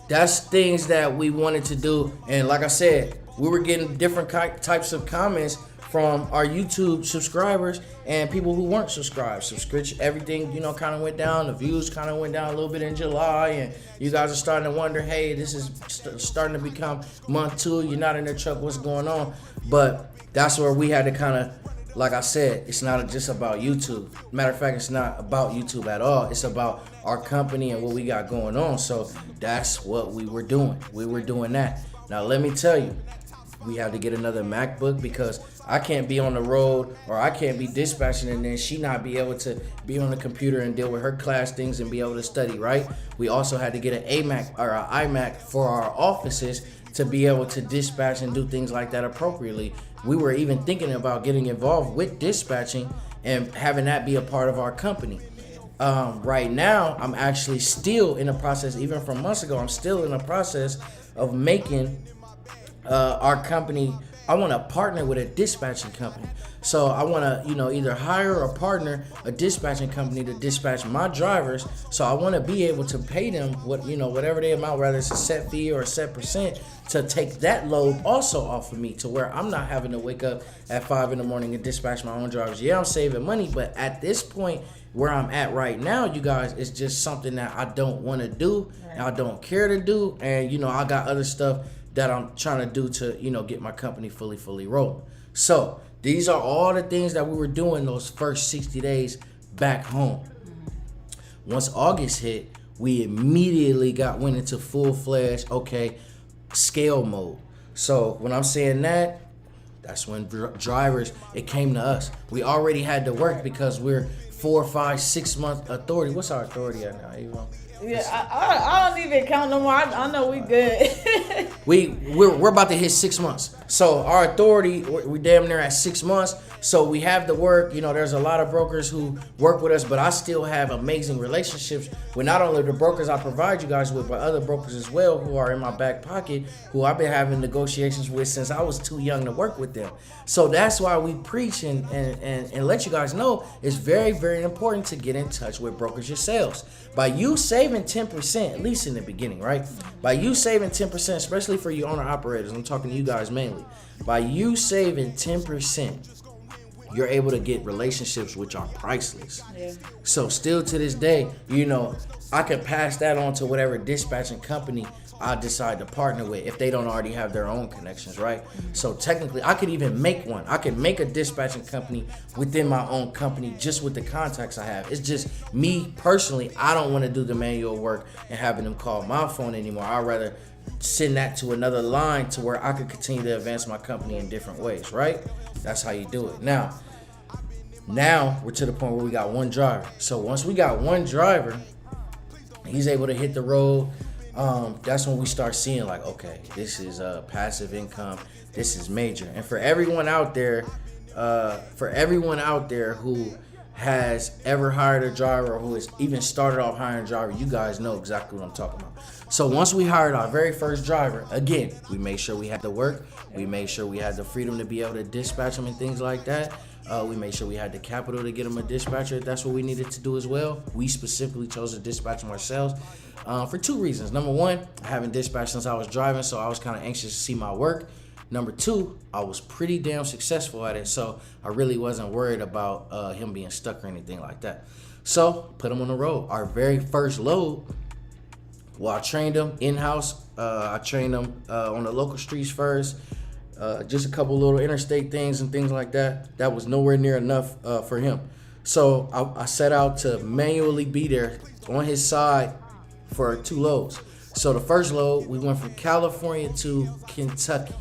that's things that we wanted to do, and like I said, we were getting different types of comments from our YouTube subscribers and people who weren't subscribed. Subscription, everything, kind of went down. The views kind of went down a little bit in July, and you guys are starting to wonder, hey, this is starting to become month 2. You're not in the truck. What's going on? But that's where we had to kind of, like I said, it's not just about YouTube. Matter of fact, it's not about YouTube at all. It's about our company and what we got going on. So that's what we were doing. We were doing that. Now, let me tell you, we had to get another MacBook because I can't be on the road or I can't be dispatching and then she not be able to be on the computer and deal with her class things and be able to study, right? We also had to get an iMac for our offices to be able to dispatch and do things like that appropriately. We were even thinking about getting involved with dispatching and having that be a part of our company. Right now, I'm actually still in the process, even from months ago, I'm still in the process of making our company. I want to partner with a dispatching company. So I want to, either hire or partner a dispatching company to dispatch my drivers. So I want to be able to pay them whatever the amount, whether it's a set fee or a set percent, to take that load also off of me, to where I'm not having to wake up at 5 a.m. and dispatch my own drivers. Yeah, I'm saving money, but at this point where I'm at right now, you guys, it's just something that I don't want to do and I don't care to do. And, I got other stuff that I'm trying to do to, get my company fully rolling. So these are all the things that we were doing those first 60 days back home. Once August hit, we immediately went into full-fledged, scale mode. So when I'm saying that, that's when drivers, it came to us. We already had to work because we're 4, 5, 6 month authority. What's our authority at now, Avon? Yeah, I don't even count no more. I know we good. we're about to hit 6 months. So our authority, we damn near at 6 months. So we have the work. There's a lot of brokers who work with us, but I still have amazing relationships with not only the brokers I provide you guys with, but other brokers as well who are in my back pocket, who I've been having negotiations with since I was too young to work with them. So that's why we preach and let you guys know it's very, very important to get in touch with brokers yourselves. By you saving 10%, at least in the beginning, right? By you saving 10%, especially for you owner-operators, I'm talking to you guys mainly. By you saving 10%, you're able to get relationships which are priceless. Yeah. So still to this day, I can pass that on to whatever dispatching company I decide to partner with if they don't already have their own connections, right? So technically, I could even make one. I could make a dispatching company within my own company just with the contacts I have. It's just me personally, I don't want to do the manual work and having them call my phone anymore. I'd rather send that to another line to where I could continue to advance my company in different ways, right? That's how you do it. Now we're to the point where we got one driver. So once we got one driver, he's able to hit the road. That's when we start seeing like, okay, this is passive income. This is major. And for everyone out there who has ever hired a driver or who has even started off hiring a driver, you guys know exactly what I'm talking about. So once we hired our very first driver, again, we made sure we had the work. We made sure we had the freedom to be able to dispatch them and things like that. We made sure we had the capital to get them a dispatcher if that's what we needed to do as well. We specifically chose to dispatch them ourselves for two reasons. Number one, I haven't dispatched since I was driving, so I was kind of anxious to see my work. Number two, I was pretty damn successful at it, so I really wasn't worried about him being stuck or anything like that. So, put him on the road. Our very first load, well, I trained him in-house. I trained him on the local streets first. Just a couple little interstate things and things like that. That was nowhere near enough for him. So I set out to manually be there on his side for 2 loads. So the first load, we went from California to Kentucky.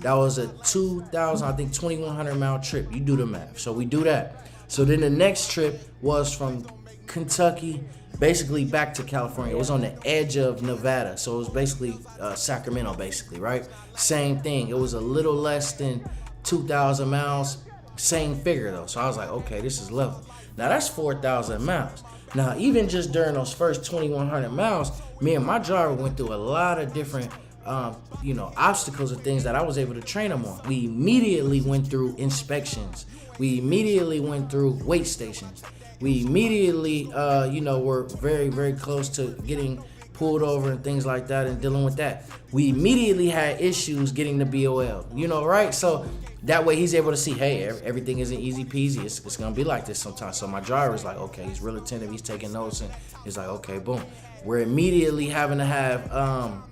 That was a 2,100 mile trip. You do the math. So we do that. So then the next trip was from Kentucky basically back to California. It was on the edge of Nevada. So it was basically Sacramento, basically, right? Same thing. It was a little less than 2,000 miles. Same figure, though. So I was like, okay, this is lovely. Now, that's 4,000 miles. Now, even just during those first 2,100 miles, me and my driver went through a lot of different obstacles and things that I was able to train him on. We immediately went through inspections. We immediately went through wait stations. We immediately, were very, very close to getting pulled over and things like that and dealing with that. We immediately had issues getting the BOL, right? So that way he's able to see, hey, everything isn't easy peasy. It's going to be like this sometimes. So my driver's like, okay, he's real attentive. He's taking notes and he's like, okay, boom. We're immediately having to have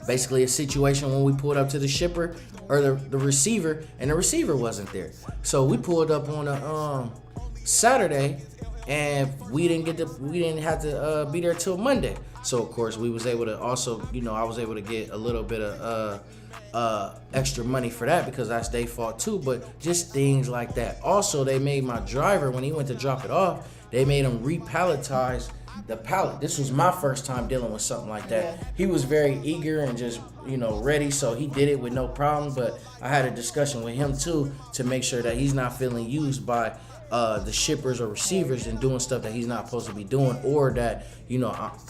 basically a situation when we pulled up to the shipper or the receiver, and the receiver wasn't there. So we pulled up on a Saturday, and we didn't have to be there till Monday. So of course we was able to also, I was able to get a little bit of extra money for that because that's their fault too. But just things like that. Also, they made my driver, when he went to drop it off, they made him repalletize the pallet. This was my first time dealing with something like that. Yeah. He was very eager and just, ready, so he did it with no problem. But I had a discussion with him too to make sure that he's not feeling used by the shippers or receivers and doing stuff that he's not supposed to be doing, or that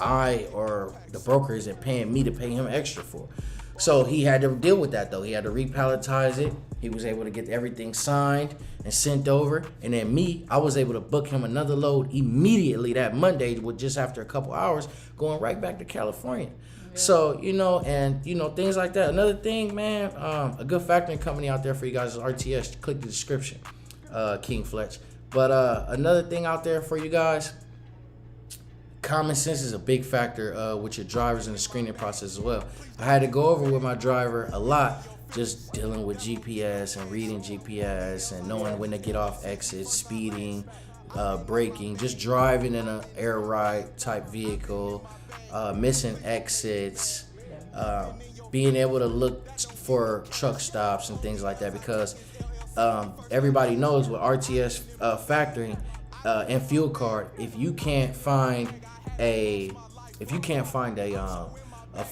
I or the broker isn't paying me to pay him extra for. So he had to deal with that though. He had to repalletize it. He was able to get everything signed and sent over. And then I was able to book him another load immediately that Monday, with just after a couple hours, going right back to California. Yeah. So, things like that. Another thing, man, a good factoring company out there for you guys is RTS. Click the description, King Fletch. But another thing out there for you guys, common sense is a big factor with your drivers in the screening process as well. I had to go over with my driver a lot, just dealing with GPS and reading GPS and knowing when to get off exits, speeding, braking, just driving in an air ride type vehicle, missing exits, being able to look for truck stops and things like that, because everybody knows with RTS factoring and fuel card, if you can't find a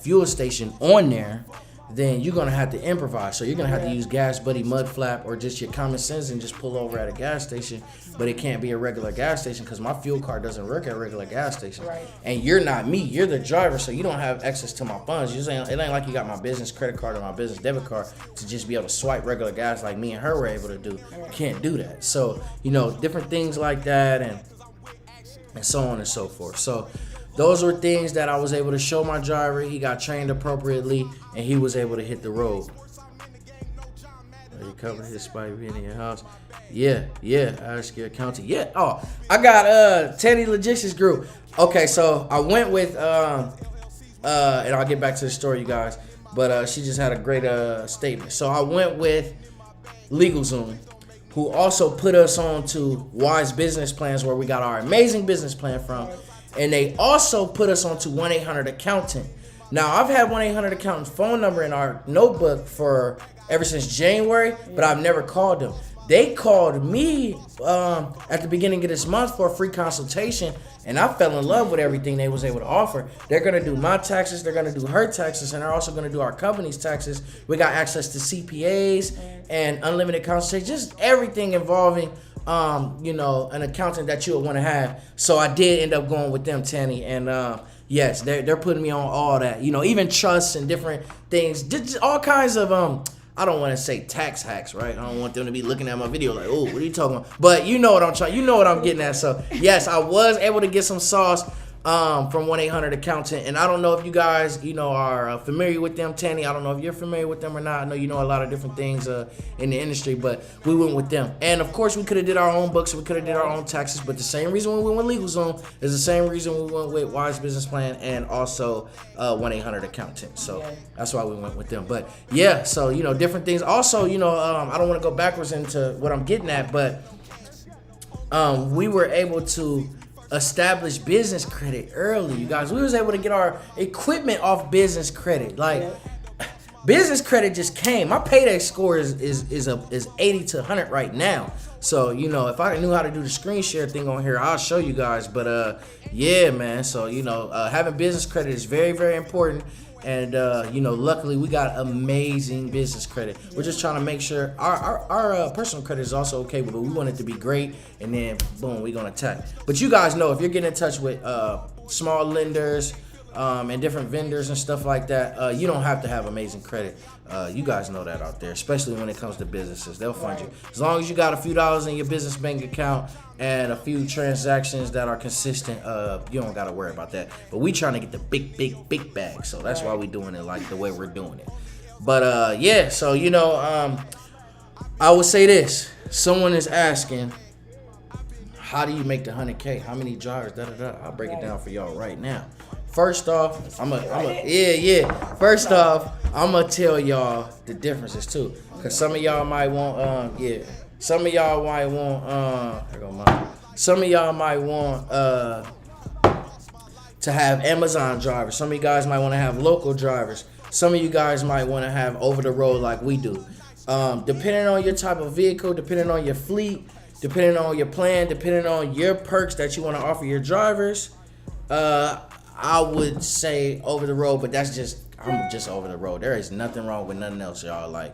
fuel station on there, then you're gonna have to improvise. So you're gonna have to use Gas Buddy, Mud Flap, or just your common sense and just pull over at a gas station. But it can't be a regular gas station because my fuel card doesn't work at regular gas stations. Right. And you're not me, you're the driver, so you don't have access to my funds. It ain't like you got my business credit card or my business debit card to just be able to swipe regular gas like me and her were able to do. You can't do that. So, different things like that and so on and so forth. So those were things that I was able to show my driver. He got trained appropriately, and he was able to hit the road. You covered his spike being in your house. Yeah, Asheville County. Yeah. Oh, I got Teddy Logistics Group. Okay, so I went with and I'll get back to the story, you guys. But she just had a great statement. So I went with LegalZoom, who also put us on to Wise Business Plans, where we got our amazing business plan from. And they also put us on to 1-800-ACCOUNTANT. Now, I've had 1-800-ACCOUNTANT phone number in our notebook for ever since January, but I've never called them. They called me at the beginning of this month for a free consultation, and I fell in love with everything they was able to offer. They're going to do my taxes, they're going to do her taxes, and they're also going to do our company's taxes. We got access to CPAs and unlimited consultation, just everything involving an accountant that you would want to have. So I did end up going with them, Tanny, and yes, they're putting me on all that. Even trusts and different things, just all kinds of I don't want to say tax hacks, right? I don't want them to be looking at my video like, oh, what are you talking about? But you know what I'm trying. You know what I'm getting at. So yes, I was able to get some sauce from 1-800-ACCOUNTANT, and I don't know if you guys are familiar with them, Tanny. I don't know if you're familiar with them or not. I know you know a lot of different things in the industry, but we went with them. And of course, we could have did our own books, we could have did our own taxes, but the same reason we went with LegalZoom is the same reason we went with Wise Business Plan and also 1-800-ACCOUNTANT. So that's why we went with them. But yeah, so different things. Also, I don't want to go backwards into what I'm getting at, but we were able to establish business credit early, you guys. We was able to get our equipment off business credit. Business credit just came. My payday score is 80 to 100 right now. So if I knew how to do the screen share thing on here, I'll show you guys. But yeah, man. So having business credit is very, very important. And luckily we got amazing business credit. We're just trying to make sure our personal credit is also okay, but we want it to be great. And then boom, we're gonna attack. But you guys know, if you're getting in touch with small lenders and different vendors and stuff like that, you don't have to have amazing credit. You guys know that out there, especially when it comes to businesses. They'll fund you as long as you got a few dollars in your business bank account and a few transactions that are consistent. You don't gotta worry about that. But we trying to get the big bag, so that's why we doing it like the way we're doing it. But yeah, so I would say this. Someone is asking, how do you make the 100K? How many drivers? I'll break it down for y'all right now. First off, First off, I'm gonna tell y'all the differences too, cause some of y'all might want, Some of y'all might want, to have Amazon drivers. Some of you guys might want to have local drivers. Some of you guys might want to have over the road like we do. Depending on your type of vehicle, depending on your fleet, depending on your plan, depending on your perks that you want to offer your drivers, I would say over the road, but I'm just over the road. There is nothing wrong with nothing else, y'all. Like,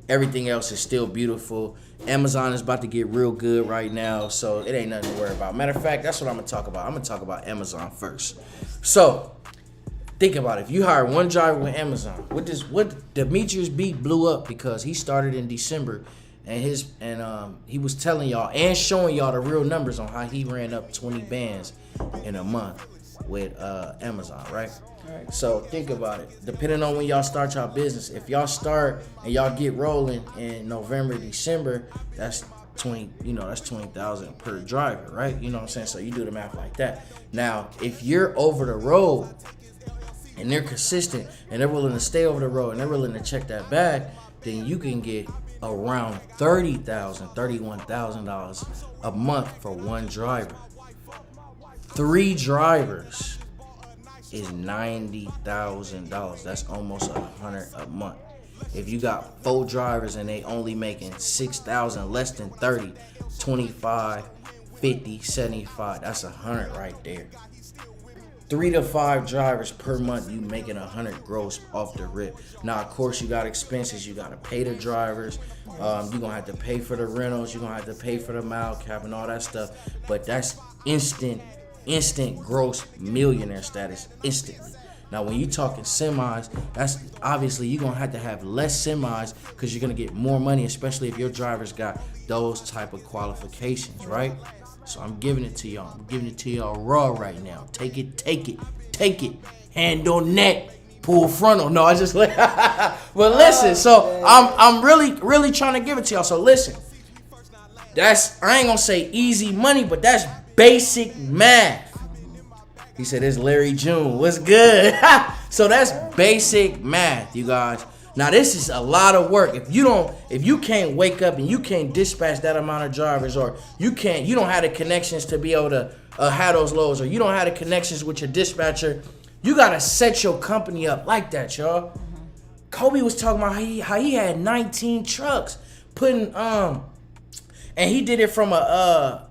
everything else is still beautiful. Amazon is about to get real good right now, so it ain't nothing to worry about. Matter of fact, that's what I'm gonna talk about. I'm gonna talk about Amazon first. So, think about it. If you hire one driver with Amazon, what Demetrius B blew up because he started in December, and he was telling y'all and showing y'all the real numbers on how he ran up 20 bands in a month with Amazon, right? Right. So think about it. Depending on when y'all start y'all business, if y'all start and y'all get rolling in November, December, that's 20,000 per driver, right? You know what I'm saying? So you do the math like that. Now, if you're over the road and they're consistent and they're willing to stay over the road and they're willing to check that bag, then you can get around $30,000, $31,000 a month for one driver. 3 drivers is $90,000. That's almost $100 a month. If you got 4 drivers and they only making $6,000, less than 30, 25, 50, 75, that's $100 right there. 3 to 5 drivers per month, you making $100 gross off the rip. Now, of course, you got expenses. You got to pay the drivers. You're gonna have to pay for the rentals. You're gonna have to pay for the mile cap and all that stuff. But that's instant gross millionaire status instantly. Now, when you talking semis, that's obviously you're gonna have to have less semis because you're gonna get more money, especially if your drivers got those type of qualifications, right? So I'm giving it to y'all. I'm giving it to y'all raw right now. Take it. Hand on neck. Pull frontal. No, I just but listen. So I'm really trying to give it to y'all. So listen. I ain't gonna say easy money, but that's basic math. He said, "It's Larry June. What's good?" So that's basic math, you guys. Now this is a lot of work. If you can't wake up and you can't dispatch that amount of drivers, or you don't have the connections to be able to have those loads, or you don't have the connections with your dispatcher, you gotta set your company up like that, y'all. Kobe was talking about how he had 19 trucks putting and he did it from a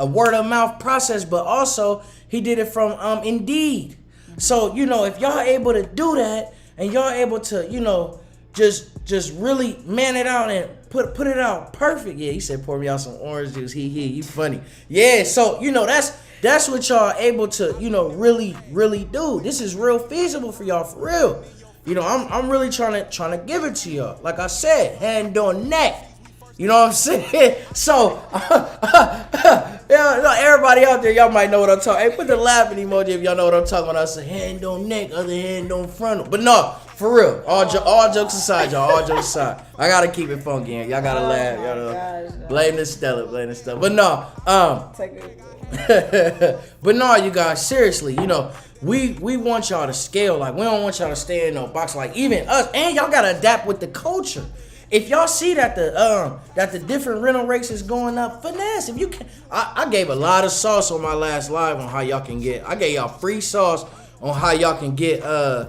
word of mouth process, but also he did it from Indeed. So if y'all able to do that, and y'all able to, just really man it out and put it out perfect. Yeah, he said pour me out some orange juice. You funny. Yeah, so that's what y'all able to, really, really do. This is real feasible for y'all, for real. I'm really trying to give it to y'all. Like I said, hand on neck. You know what I'm saying? So, everybody out there, y'all might know what I'm talking. Hey, put the laughing emoji if y'all know what I'm talking about. I say hand on neck, other hand on frontal. But no, for real. All jokes aside, y'all. All jokes aside. I gotta keep it funky. Y'all gotta laugh. Y'all know. Blame the Stella. But no, but no, you guys, seriously, we want y'all to scale. Like, we don't want y'all to stay in no box. Like, even us, and y'all gotta adapt with the culture. If y'all see that the different rental rates is going up, finesse. If you can, I gave a lot of sauce on my last live on how y'all can get. I gave y'all free sauce on how y'all can get the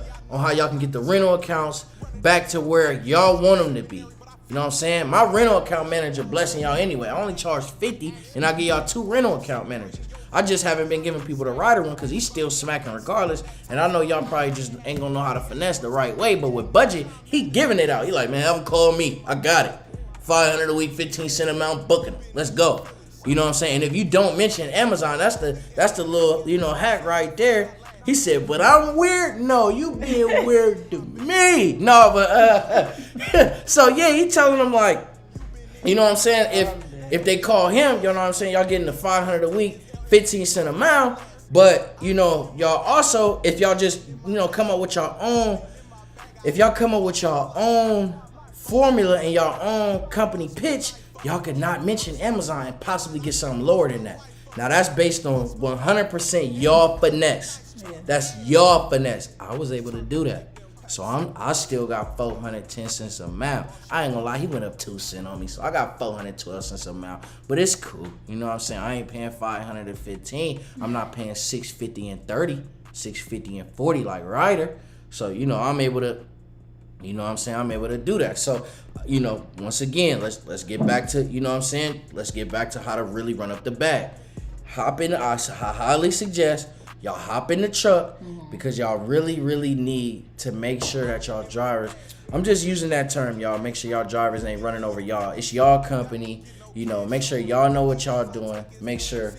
rental accounts back to where y'all want them to be. You know what I'm saying? My rental account manager blessing y'all anyway. I only charge $50, and I give y'all 2 rental account managers. I just haven't been giving people the rider one because he's still smacking regardless. And I know y'all probably just ain't gonna know how to finesse the right way. But with budget, he giving it out. He like, man, have him call me. I got it. $500 a week, 15-cent amount, booking. Let's go. You know what I'm saying? And if you don't mention Amazon, that's the little, hack right there. He said, but I'm weird. No, you being weird to me. No, but so yeah, he telling them like, you know what I'm saying? If they call him, you know what I'm saying? Y'all getting the $500 a week. 15-cent amount, but y'all also, if y'all just come up with your own, if y'all come up with your own formula and your own company pitch, y'all could not mention Amazon and possibly get something lower than that. Now that's based on 100% y'all finesse. That's y'all finesse. I was able to do that. So I still got 410 cents a mile. I ain't gonna lie, he went up 2 cents on me, so I got 412 cents a mile. But it's cool, you know what I'm saying? I ain't paying 515. I'm not paying 650 and 30, 650 and 40 like Ryder. So I'm able to, I'm able to do that. So once again, let's get back to let's get back to how to really run up the bag. I highly suggest y'all hop in the truck because y'all really, really need to make sure that y'all drivers, I'm just using that term, y'all, make sure y'all drivers ain't running over y'all. It's y'all company, make sure y'all know what y'all doing. Make sure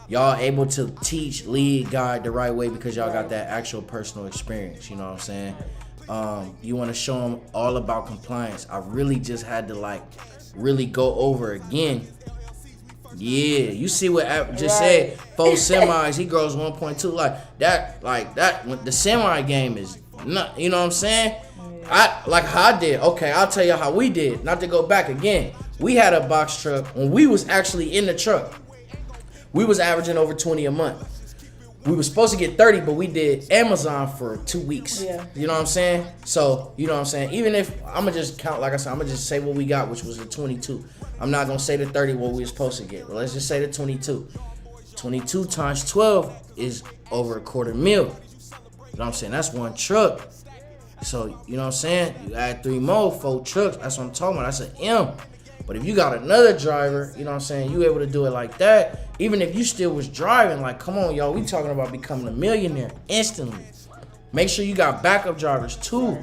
y'all able to teach, lead, guide the right way because y'all got that actual personal experience, you know what I'm saying? You want to show them all about compliance. I really just had to really go over again. Yeah, you see what App just said, 4 semis, he grows 1.2 like that, when the semi game is not, you know what I'm saying? I like how I did. Okay, I'll tell you how we did. Not to go back again. We had a box truck when we was actually in the truck. We was averaging over 20 a month. We were supposed to get 30, but we did Amazon for 2 weeks. Yeah. You know what I'm saying? So, you know what I'm saying? Even if I'm going to just count, like I said, I'm going to just say what we got, which was the 22. I'm not going to say the 30 what we were supposed to get. But let's just say the 22. 22 times 12 is over $250,000. You know what I'm saying? That's one truck. So, you know what I'm saying? You add 3 more, 4 trucks. That's what I'm talking about. That's an M. But if you got another driver, you know what I'm saying, you able to do it like that, even if you still was driving, like, come on, y'all, we talking about becoming a millionaire instantly. Make sure you got backup drivers, too.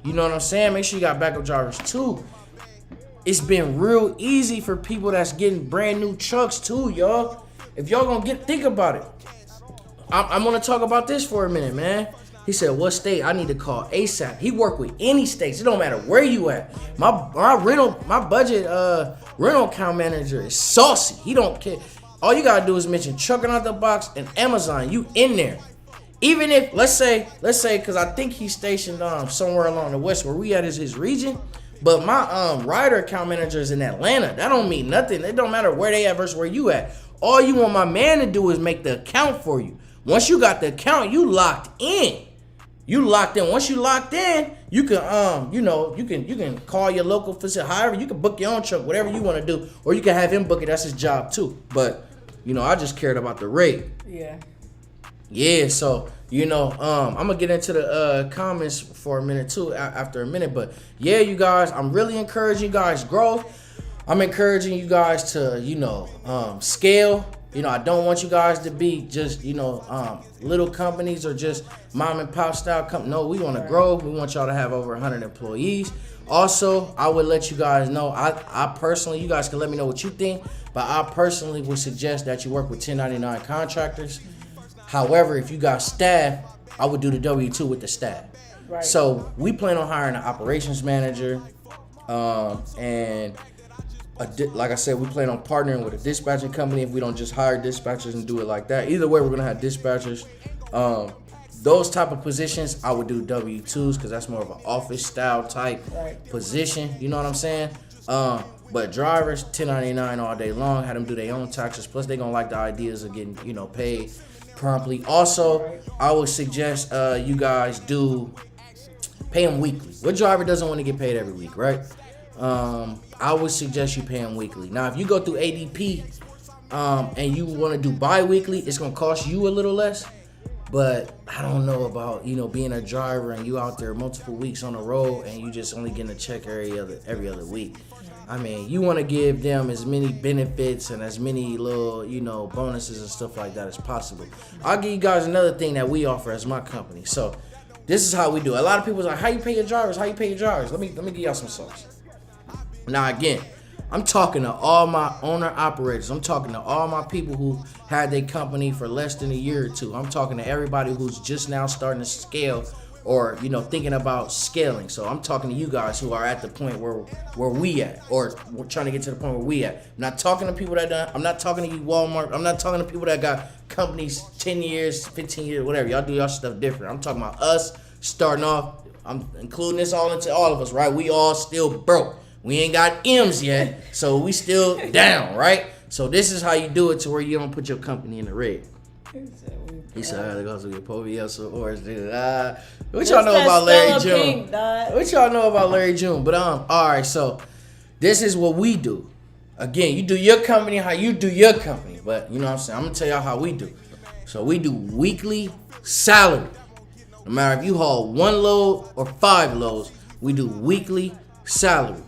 You know what I'm saying? Make sure you got backup drivers, too. It's been real easy for people that's getting brand new trucks, too, y'all. If y'all gonna think about it. I'm gonna talk about this for a minute, man. He said, what state? I need to call ASAP. He work with any states. It don't matter where you at. My budget rental account manager is saucy. He don't care. All you gotta do is mention trucking out the box and Amazon. You in there. Even if, let's say, because I think he's stationed somewhere along the west where we at is his region. But my rider account manager is in Atlanta. That don't mean nothing. It don't matter where they at versus where you at. All you want my man to do is make the account for you. Once you got the account, you locked in. Once you locked in, you can you can call your local facility. However, you can book your own truck, whatever you want to do, or you can have him book it. That's his job too. But I just cared about the rate. Yeah. Yeah, so I'm gonna get into the comments for a minute too after a minute. But yeah, you guys, I'm really encouraging you guys' growth. I'm encouraging you guys to scale. I don't want you guys to be just little companies or just mom and pop style company. No, we want to grow. We want y'all to have over 100 employees. Also, I would let you guys know, I personally, you guys can let me know what you think, but I personally would suggest that you work with 1099 contractors. However, if you got staff, I would do the W-2 with the staff. Right. So we plan on hiring an operations manager, and like I said, we plan on partnering with a dispatching company if we don't just hire dispatchers and do it like that. Either way, we're gonna have dispatchers. Those type of positions, I would do W-2s because that's more of an office style type position. You know what I'm saying? But drivers, 1099 all day long, have them do their own taxes. Plus, they gonna like the ideas of getting paid promptly. Also, I would suggest you guys pay them weekly. What driver doesn't want to get paid every week, right? I would suggest you pay them weekly. Now, if you go through ADP and you want to do bi-weekly, it's going to cost you a little less. But I don't know about, being a driver and you out there multiple weeks on the road and you just only getting a check every other week. I mean, you want to give them as many benefits and as many little, bonuses and stuff like that as possible. I'll give you guys another thing that we offer as my company. So this is how we do it. A lot of people's like, how you pay your drivers? Let me give y'all some sauce. Now, again, I'm talking to all my owner operators. I'm talking to all my people who had their company for less than a year or two. I'm talking to everybody who's just now starting to scale or, thinking about scaling. So I'm talking to you guys who are at the point where we at, or we're trying to get to the point where we at. I'm not talking to people I'm not talking to you Walmart. I'm not talking to people that got companies 10 years, 15 years, whatever. Y'all do y'all stuff different. I'm talking about us starting off. I'm including this all into all of us, right? We all still broke. We ain't got M's yet, so we still down, right? So this is how you do it to where you don't put your company in the red. He said, I gotta go get Povieso or what y'all know about Larry June? What y'all know about Larry June? But all right, so this is what we do. Again, you do your company how you do your company, but you know what I'm saying? I'm gonna tell y'all how we do. So we do weekly salary. No matter if you haul 1 load or 5 loads, we do weekly salary.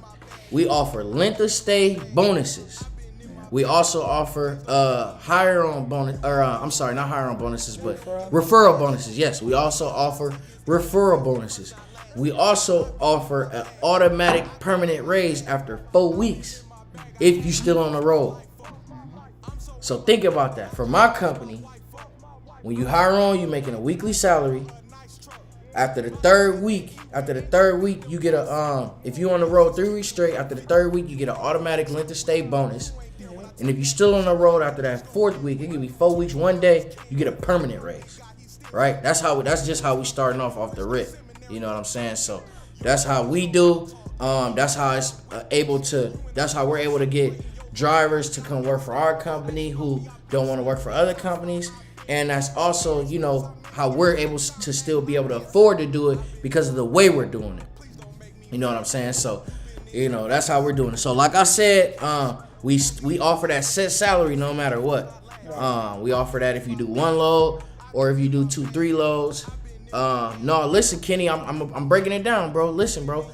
We offer length of stay bonuses. We also offer hire-on bonus, or I'm sorry, not hire-on bonuses, but referral bonuses. Yes, we also offer referral bonuses. We also offer an automatic permanent raise after 4 weeks if you're still on the road. So think about that. For my company, when you hire on, you're making a weekly salary. After the third week, you get if you're on the road 3 weeks straight, after the third week, you get an automatic length of stay bonus. And if you're still on the road after that 4th week, it can be 4 weeks, 1 day, you get a permanent raise, right? That's just how we starting off the rip. You know what I'm saying? So that's how we do. That's how that's how we're able to get drivers to come work for our company who don't want to work for other companies. And that's also, how we're able to still be able to afford to do it because of the way we're doing it. You know what I'm saying? So, that's how we're doing it. So, like I said, we offer that set salary no matter what. We offer that if you do 1 load or if you do 2, 3 loads. No, listen, Kenny, I'm breaking it down, bro. Listen, bro,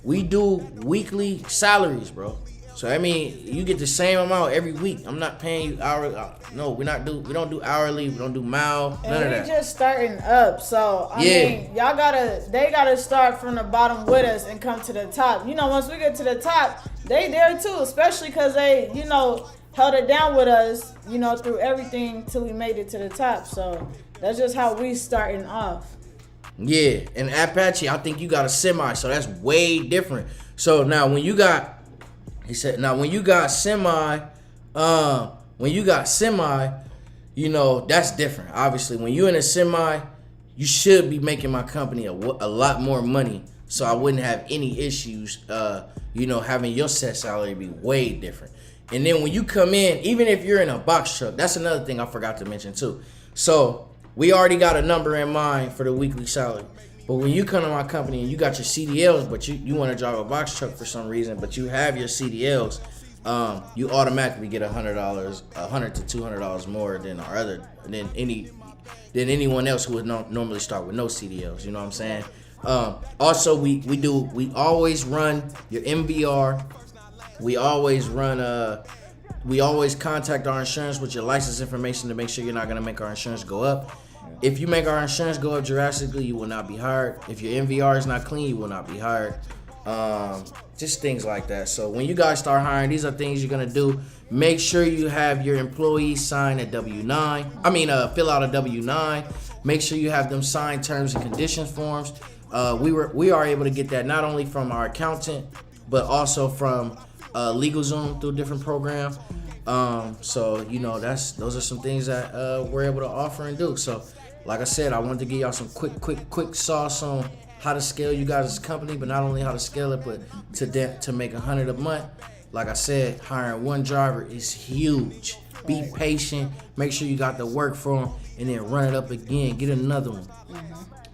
we do weekly salaries, bro. So I mean, you get the same amount every week. I'm not paying you hourly. No, we don't do hourly. We don't do mile. None of that. We just starting up. So I mean, they gotta start from the bottom with us and come to the top. Once we get to the top, they there too. Especially because they, held it down with us, through everything till we made it to the top. So that's just how we starting off. Yeah, and Apache, I think you got a semi, so that's way different. So now when you got semi, that's different. Obviously, when you're in a semi, you should be making my company a lot more money. So I wouldn't have any issues, having your set salary be way different. And then when you come in, even if you're in a box truck, that's another thing I forgot to mention too. So we already got a number in mind for the weekly salary. But when you come to my company and you got your CDLs, but you want to drive a box truck for some reason, but you have your CDLs, you automatically get $100, $100 to $200 more than anyone else who would normally start with no CDLs. You know what I'm saying? Also, we always run your MVR. We always contact our insurance with your license information to make sure you're not gonna make our insurance go up. If you make our insurance go up drastically, you will not be hired. If your MVR is not clean, you will not be hired. Just things like that. So when you guys start hiring, these are things you're gonna do. Make sure you have your employees sign a W-9. Fill out a W-9. Make sure you have them sign terms and conditions forms. We are able to get that not only from our accountant, but also from LegalZoom through a different program. So those are some things that we're able to offer and do. So like I said, I wanted to give y'all some quick sauce on how to scale you guys' company, but not only how to scale it, but to make $100 a month. Like I said, hiring one driver is huge. Be patient. Make sure you got the work for them, and then run it up again. Get another one.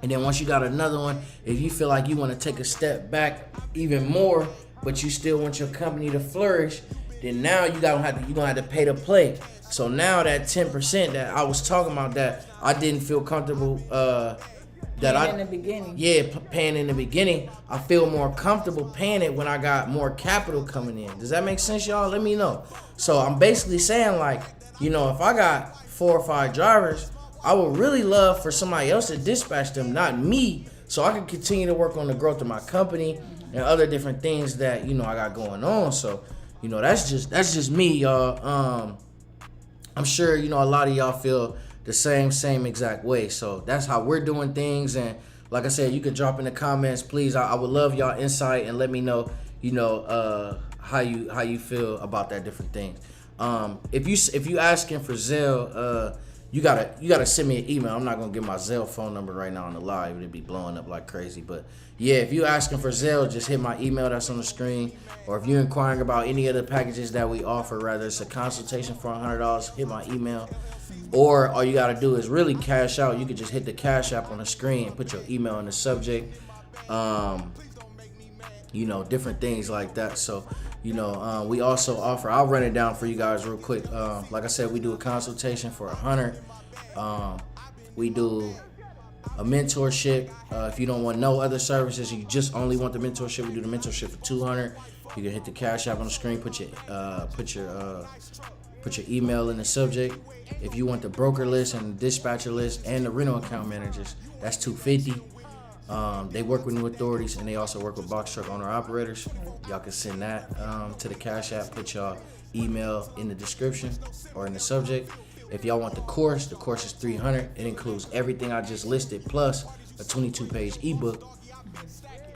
And then once you got another one, if you feel like you want to take a step back even more, but you still want your company to flourish, then now you're gonna have to pay to play. So now that 10% that I was talking about that I didn't feel comfortable in the beginning. Paying in the beginning, I feel more comfortable paying it when I got more capital coming in. Does that make sense, y'all? Let me know. So I'm basically saying, like, if I got 4 or 5 drivers, I would really love for somebody else to dispatch them, not me, so I can continue to work on the growth of my company and other different things that I got going on. So that's just me, y'all. I'm sure a lot of y'all feel the same exact way. So that's how we're doing things. And like I said, you can drop in the comments, please. I would love y'all insight and let me know, how you feel about that different things. If you asking for Zelle, you gotta send me an email. I'm not gonna give my Zelle phone number right now on the live. It'd be blowing up like crazy. But yeah, if you asking for Zelle, just hit my email that's on the screen. Or if you're inquiring about any of the packages that we offer, rather it's a consultation for $100, hit my email. Or all you gotta do is really cash out. You could just hit the Cash App on the screen and put your email in the subject. Different things like that. So we also offer, I'll run it down for you guys real quick. Like I said, we do a consultation for $100. We do a mentorship. If you don't want no other services, you just only want the mentorship, we do the mentorship for $200. You can hit the Cash App on the screen, put your email in the subject. If you want the broker list and the dispatcher list and the rental account managers, that's $250. They work with new authorities, and they also work with box truck owner operators. Y'all can send that to the Cash App. Put y'all email in the description or in the subject. If y'all want the course is $300. It includes everything I just listed plus a 22-page ebook.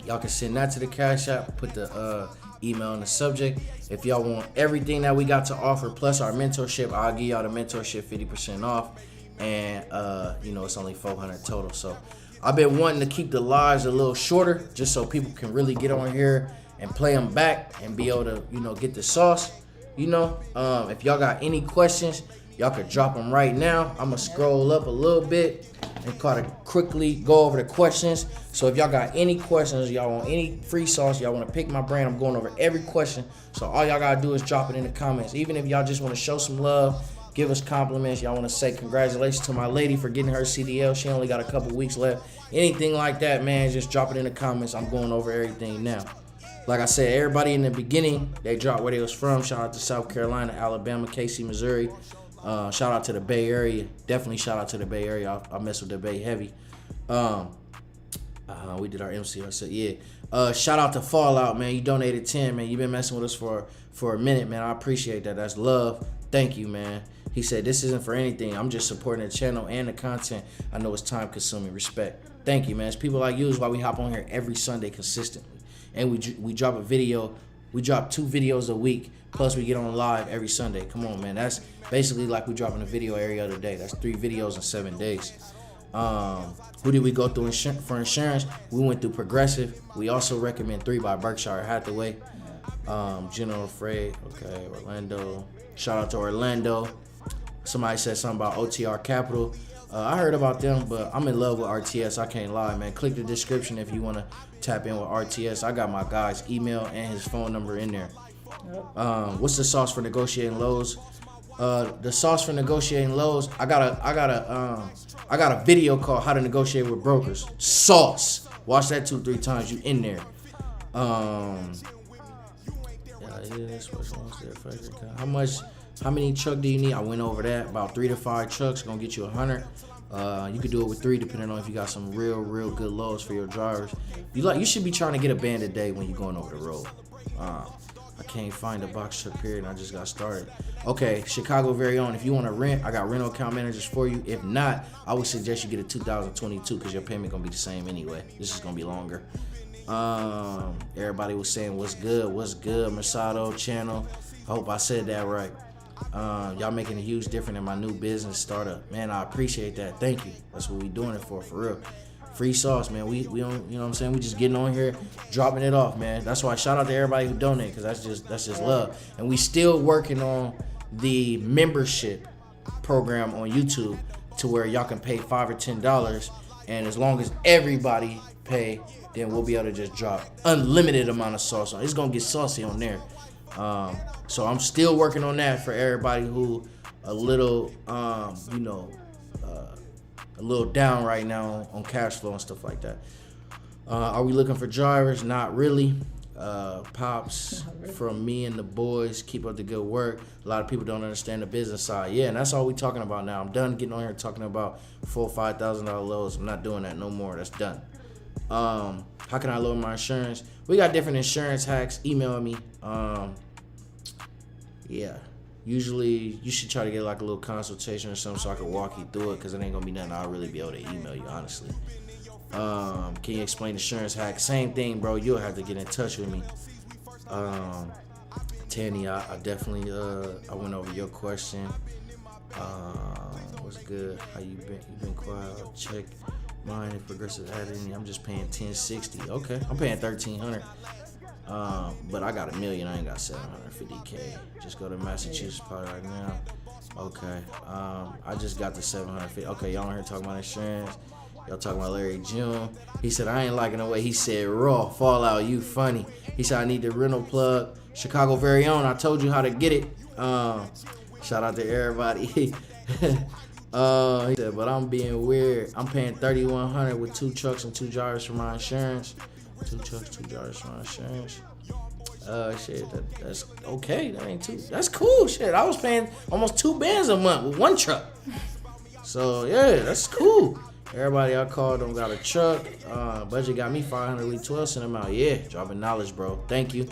Y'all can send that to the Cash App. Put the email in the subject. If y'all want everything that we got to offer plus our mentorship, I'll give y'all the mentorship 50% off. And it's only $400 total. So I've been wanting to keep the lives a little shorter just so people can really get on here and play them back and be able to, get the sauce. If y'all got any questions, y'all could drop them right now. I'm going to scroll up a little bit and kind of quickly go over the questions. So if y'all got any questions, y'all want any free sauce, y'all want to pick my brain, I'm going over every question. So all y'all got to do is drop it in the comments. Even if y'all just want to show some love, give us compliments, y'all want to say congratulations to my lady for getting her CDL. She only got a couple weeks left. Anything like that, man, just drop it in the comments. I'm going over everything now. Like I said, everybody in the beginning, they dropped where they was from. Shout out to South Carolina, Alabama, KC, Missouri. Shout out to the Bay Area. Definitely shout out to the Bay Area. I mess with the Bay heavy. We did our MCR. So yeah. Shout out to Fallout, man. You donated 10, man. You've been messing with us for a minute, man. I appreciate that. That's love. Thank you, man. He said, this isn't for anything. I'm just supporting the channel and the content. I know it's time consuming. Respect. Thank you, man. It's people like you is why we hop on here every Sunday consistently. And we drop a video. We drop 2 videos a week. Plus we get on live every Sunday. Come on, man. That's basically like we dropping a video every other day. That's 3 videos in 7 days. Who did we go through for insurance? We went through Progressive. We also recommend 3 by Berkshire Hathaway. General Freight. Okay, Orlando. Shout out to Orlando. Somebody said something about OTR Capital. I heard about them, but I'm in love with RTS. I can't lie, man. Click the description if you want to tap in with RTS. I got my guy's email and his phone number in there. What's the sauce for negotiating lows? The sauce for negotiating lows. I got a video called How to Negotiate with Brokers. Sauce. Watch that 2-3 times. You in there. How many truck do you need? I went over that. About 3 to 5 trucks gonna get you 100. You could do it with 3 depending on if you got some real good loads for your drivers. You should be trying to get a band a day when you're going over the road. I can't find a box truck period. I just got started. Okay, Chicago very own. If you want to rent, I got rental account managers for you. If not, I would suggest you get a 2022 because your payment gonna be the same anyway. This is gonna be longer. Everybody was saying what's good, Masado channel. I hope I said that right. Y'all making a huge difference in my new business startup. Man, I appreciate that. Thank you. That's what we doing it for real. Free sauce, man. We don't, you know what I'm saying? We just getting on here, dropping it off, man. That's why shout out to everybody who donate, because that's just love. And we still working on the membership program on YouTube to where y'all can pay $5 or $10, and as long as everybody pay, then we'll be able to just drop unlimited amount of sauce on. It's gonna get saucy on there. So I'm still working on that for everybody who a little, a little down right now on cash flow and stuff like that. Are we looking for drivers? Not really. Pops from me and the boys, keep up the good work. A lot of people don't understand the business side. Yeah, and that's all we talking about now. I'm done getting on here talking about $4,000, $5,000 loads. I'm not doing that no more. That's done. How can I lower my insurance? We got different insurance hacks. Email me. Yeah. Usually, you should try to get like a little consultation or something so I can walk you through it, because it ain't gonna be nothing I'll really be able to email you, honestly. Can you explain insurance hack? Same thing, bro. You'll have to get in touch with me. Tanny, I definitely I went over your question. What's good? How you been? You been quiet? I'll check mine if Progressive added any. I'm just paying $1,060. Okay, I'm paying $1,300. But I got $1 million. I ain't got $750K. Just go to Massachusetts probably right now. Okay. I just got the $750. Okay, y'all on here talking about insurance. Y'all talking about Larry June. He said, I ain't liking the way he said raw. Fallout, you funny. He said, I need the rental plug. Chicago very own. I told you how to get it. Shout out to everybody. He said, but I'm being weird. I'm paying $3,100 with 2 trucks and 2 drivers for my insurance. 2 trucks, 2 drivers for my insurance. Shit, that's okay. That ain't too. That's cool. Shit, I was paying almost 2 bands a month with 1 truck. So yeah, that's cool. Everybody I called don't got a truck. Budget got me $500. We 12 sent them out. Yeah, dropping knowledge, bro. Thank you.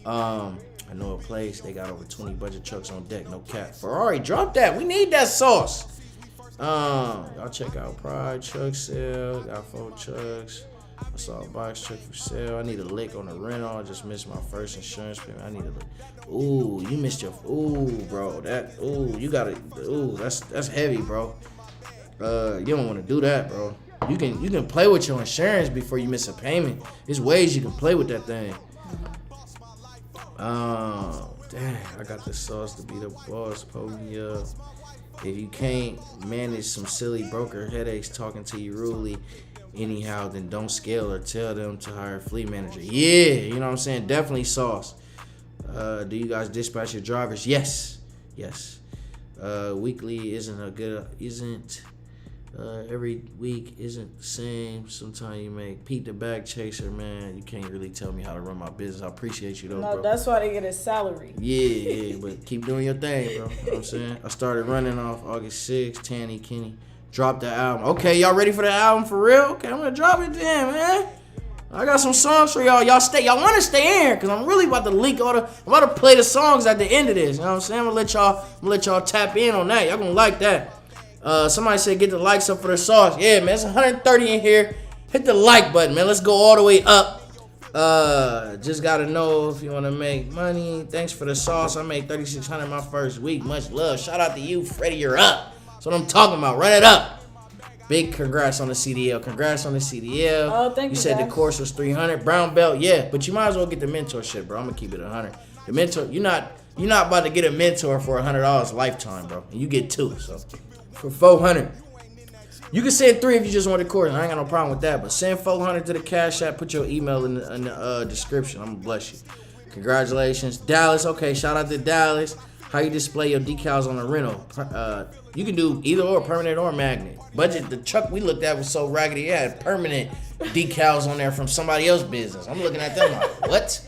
I know a place. They got over 20 budget trucks on deck. No cap. Ferrari, drop that. We need that sauce. Y'all check out Pride Truck Sale. Got 4 trucks. I saw a box truck for sale. I need a lick on the rental. I just missed my first insurance payment. I need a lick. Ooh, you missed your. Ooh, bro. You got it. Ooh, that's heavy, bro. You don't want to do that, bro. You can play with your insurance before you miss a payment. There's ways you can play with that thing. Dang, I got the sauce to be the boss. Pull me up. If you can't manage some silly broker headaches talking to you rudely anyhow, then don't scale or tell them to hire a fleet manager. Yeah, you know what I'm saying? Definitely sauce. Do you guys dispatch your drivers? Yes. Weekly every week isn't the same. Sometimes you make Pete the bag chaser, man. You can't really tell me how to run my business. I appreciate you though, bro. No, that's why they get a salary. Yeah, but keep doing your thing, bro. You know what I'm saying? I started running off August 6th. Tanny Kenny dropped the album. Okay, y'all ready for the album for real? Okay, I'm gonna drop it then, man. I got some songs for y'all. Y'all want to stay in here, because I'm really about to leak I'm about to play the songs at the end of this. You know what I'm saying? I'm gonna let y'all tap in on that. Y'all gonna like that. Somebody said get the likes up for the sauce. Yeah, man, it's 130 in here. Hit the like button, man. Let's go all the way up. Just gotta know if you wanna make money. Thanks for the sauce. I made $3,600 my first week. Much love. Shout out to you, Freddie. You're up. That's what I'm talking about. Run it up. Big congrats on the CDL. Congrats on the CDL. Oh, thank you. You said guys. the course was $300. Brown belt, yeah. But you might as well get the mentorship, bro. I'm gonna keep it 100. The mentor, you're not. You're not about to get a mentor for $100 lifetime, bro. And you get 2, so for $400. You can send 3 if you just want the course. I ain't got no problem with that. But send $400 to the Cash App. Put your email in the description. I'm gonna bless you. Congratulations, Dallas. Okay, shout out to Dallas. How you display your decals on the rental? You can do either or, permanent or magnet. Budget. The truck we looked at was so raggedy. It had permanent decals on there from somebody else's business. I'm looking at them like, what?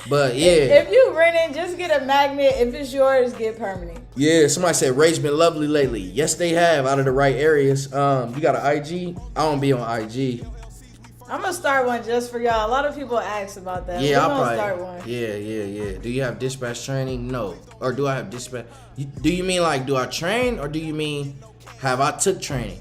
But yeah. If you renting, just get a magnet. If it's yours, get permanent. Yeah, somebody said Ray's been lovely lately. Yes, they have, out of the right areas. You got an IG? I don't be on IG. I'm gonna start one just for y'all. A lot of people ask about that. Yeah, I'm I'll gonna probably. start one. Yeah. Do you have dispatch training? No. Or do I have dispatch? Do you mean like do I train, or do you mean have I took training?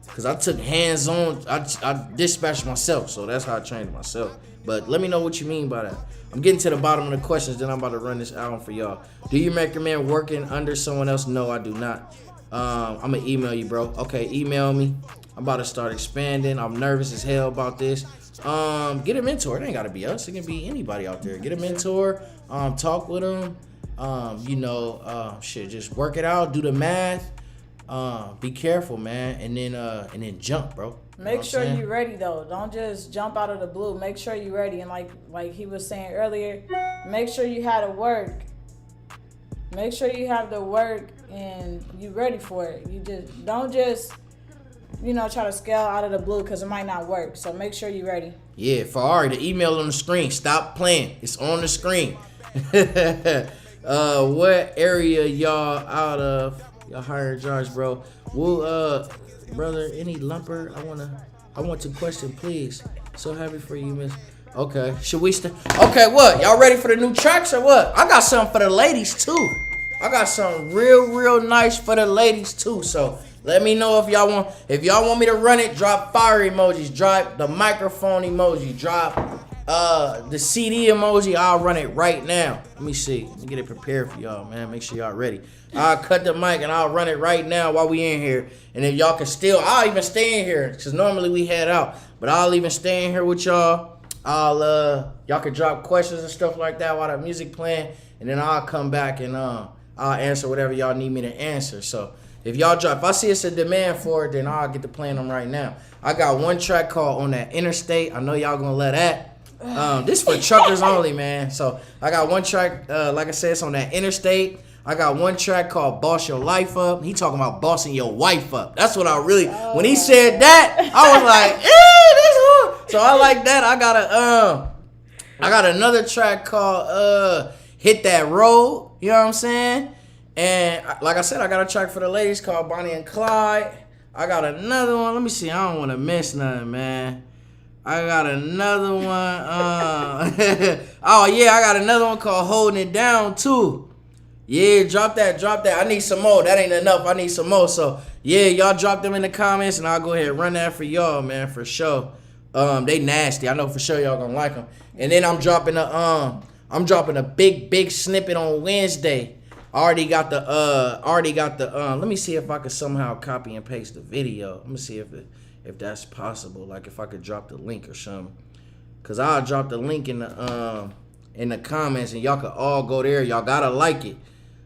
Cause I took hands-on. I dispatched myself, so that's how I trained myself. But let me know what you mean by that. I'm getting to the bottom of the questions, then I'm about to run this album for y'all. Do you recommend working under someone else? No, I do not. I'm gonna email you, bro. Okay, email me. I'm about to start expanding. I'm nervous as hell about this. Get a mentor. It ain't gotta be us. It can be anybody out there. Get a mentor. Talk with them. Just work it out. Do the math. Be careful, man, and then jump, bro. Make sure you're ready though. Don't just jump out of the blue. Make sure you're ready. And like he was saying earlier, make sure you have the work. Make sure you have the work and you ready for it. You just don't try to scale out of the blue because it might not work. So make sure you're ready. Yeah, Ferrari, the email on the screen. Stop playing. It's on the screen. What area y'all out of? Y'all hiring jars, bro. Well, brother, any lumper? I want to question, please. So happy for you, miss. Okay, should we Okay, what? Y'all ready for the new tracks or what? I got something for the ladies too. I got something real nice for the ladies too. So let me know if y'all want me to run it. Drop fire emojis. Drop the microphone emoji. Drop the CD emoji. I'll run it right now. Let me see. Let me get it prepared for y'all, man. Make sure y'all ready. I'll cut the mic and I'll run it right now while we in here. And if y'all can I'll even stay in here because normally we head out. But I'll even stay in here with y'all. Y'all can drop questions and stuff like that while the music playing. And then I'll come back and I'll answer whatever y'all need me to answer. So if I see it's a demand for it, then I'll get to playing them right now. I got one track called On That Interstate. I know y'all gonna love that. This for truckers only, man. So I got one track, like I said, it's On That Interstate. I got one track called Boss Your Life Up. He talking about bossing your wife up. That's what when he said that, I was like, this one. So I like that. I got another track called Hit That Road. You know what I'm saying? And like I said, I got a track for the ladies called Bonnie and Clyde. I got another one. Let me see. I don't want to miss nothing, man. I got another one. I got another one called Holding It Down too. Yeah, drop that. I need some more. That ain't enough. I need some more. So yeah, y'all drop them in the comments, and I'll go ahead and run that for y'all, man, for sure. They nasty. I know for sure y'all gonna like them. And then I'm dropping a big snippet on Wednesday. Already got the let me see if I could somehow copy and paste the video. Let me see if that's possible. Like if I could drop the link or something. Cause I'll drop the link in the comments and y'all could all go there. Y'all gotta like it.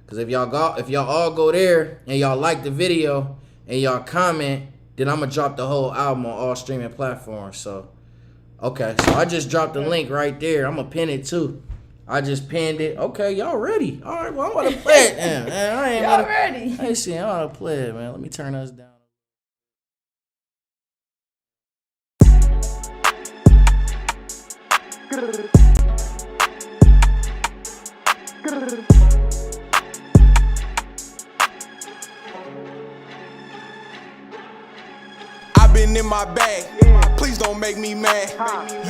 Cause if y'all all go there and y'all like the video and y'all comment, then I'm gonna drop the whole album on all streaming platforms. So okay, so I just dropped the link right there. I'm gonna pin it too. I just pinned it. Okay, y'all ready? All right, well, I'm going to play it then, man. Y'all ready? I ain't see. I'm going to play it, man. Let me turn us down. I've been in my bag. Please don't make me mad.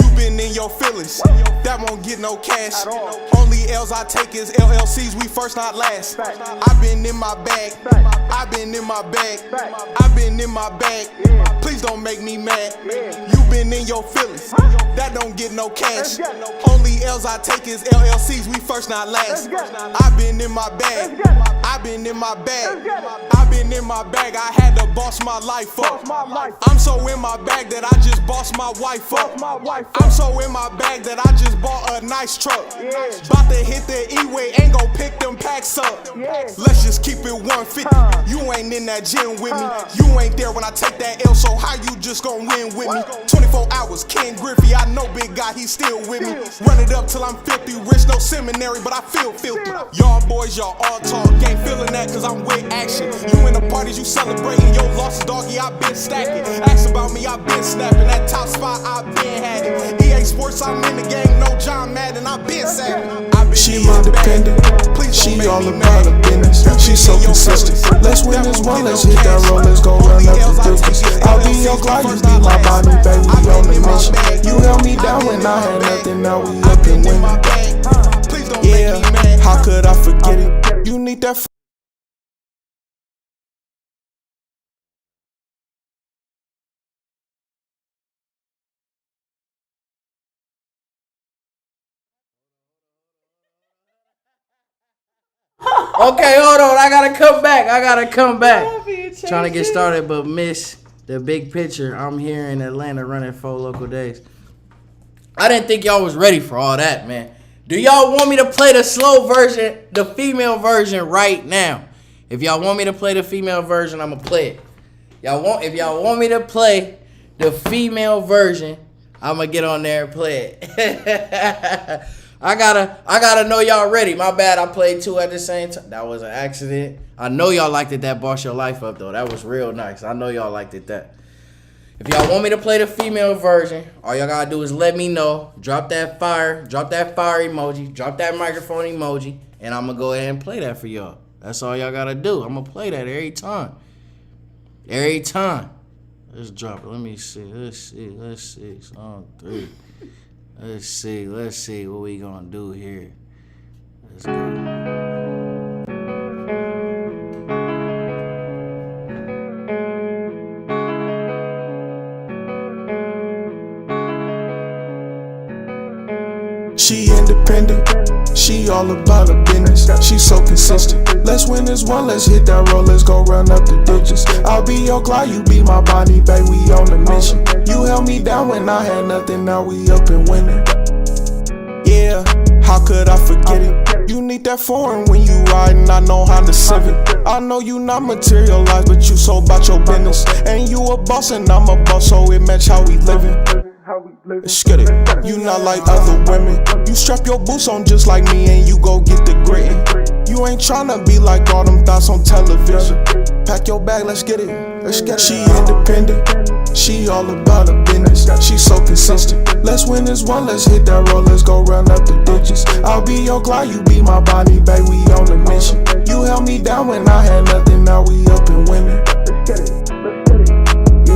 You been in your feelings. That won't get no cash. Only L's I take is LLCs. We first, not last. I've been in my bag. I've been in my bag. I've been in my bag. Please don't make me mad. You been in your feelings. That don't get no cash. Only L's I take is LLCs. We first, not last. I been in my bag. I been in my bag. I been in my bag. I had to boss my life up. I'm so in my bag that I just bossed my wife up. I'm so in my bag that I just bought a nice truck. About to hit the E-way, ain't gon' pick them packs up. Let's just keep it 150. You ain't in that gym with me. You ain't there when I take that L, so how you just gon' win with me? 24 hours, Ken Griffey, I know big guy, he still with me. Run it up till I'm 50, rich, no seminary, but I feel filthy. Y'all boys, y'all all talk, ain't feeling that cause I'm with action. You in the parties, you celebrating your losses, doggy, I been stacking. Ask about me, I been snapping. That top spot, I been had it. EA Sports, I'm in the game, no John Madden, I been sapping. She independent, she all about her business. She so consistent. Let's win this one, let's hit that roll, let's go run up the digits. I'll be your Clyde, you be my body, baby, we on the mission. You held me down when I had nothing, now we up and winning. Yeah, how could I forget it? You need that. Okay, hold on. I gotta come back. Trying to get started, but miss the big picture. I'm here in Atlanta running 4 local days. I didn't think y'all was ready for all that, man. Do y'all want me to play the slow version, the female version right now? If y'all want me to play the female version, I'm gonna play it. If y'all want me to play the female version, I'm gonna get on there and play it. I gotta know y'all ready. My bad, I played 2 at the same time. That was an accident. I know y'all liked it, that Boss Your Life Up, though. That was real nice. I know y'all liked it, that. If y'all want me to play the female version, all y'all gotta do is let me know. Drop that fire emoji, drop that microphone emoji, and I'm gonna go ahead and play that for y'all. That's all y'all gotta do. I'm gonna play that every time. Every time. Let's drop it. Let me see. Let's see. Song 3. Let's see what we gonna do here. Let's go. She independent, she all about her business. She so consistent. Let's win this one, let's hit that roll, let's go run up the digits. I'll be your Clyde, you be my body, babe, we on the mission. You held me down when I had nothing, now we up and winning. Yeah, how could I forget it? You need that foreign when you riding, I know Honda Civic. I know you not materialized, but you so about your business. And you a boss and I'm a boss, so it match how we living. Let's get it. You not like other women. You strap your boots on just like me and you go get the gritting. You ain't tryna be like all them thoughts on television. Pack your bag, let's get it. Let's get it. She independent, she all about her business. She so consistent. Let's win this one, let's hit that roll, let's go run up the digits. I'll be your Clyde, you be my body, babe, we on the mission. You held me down when I had nothing, now we up and winning.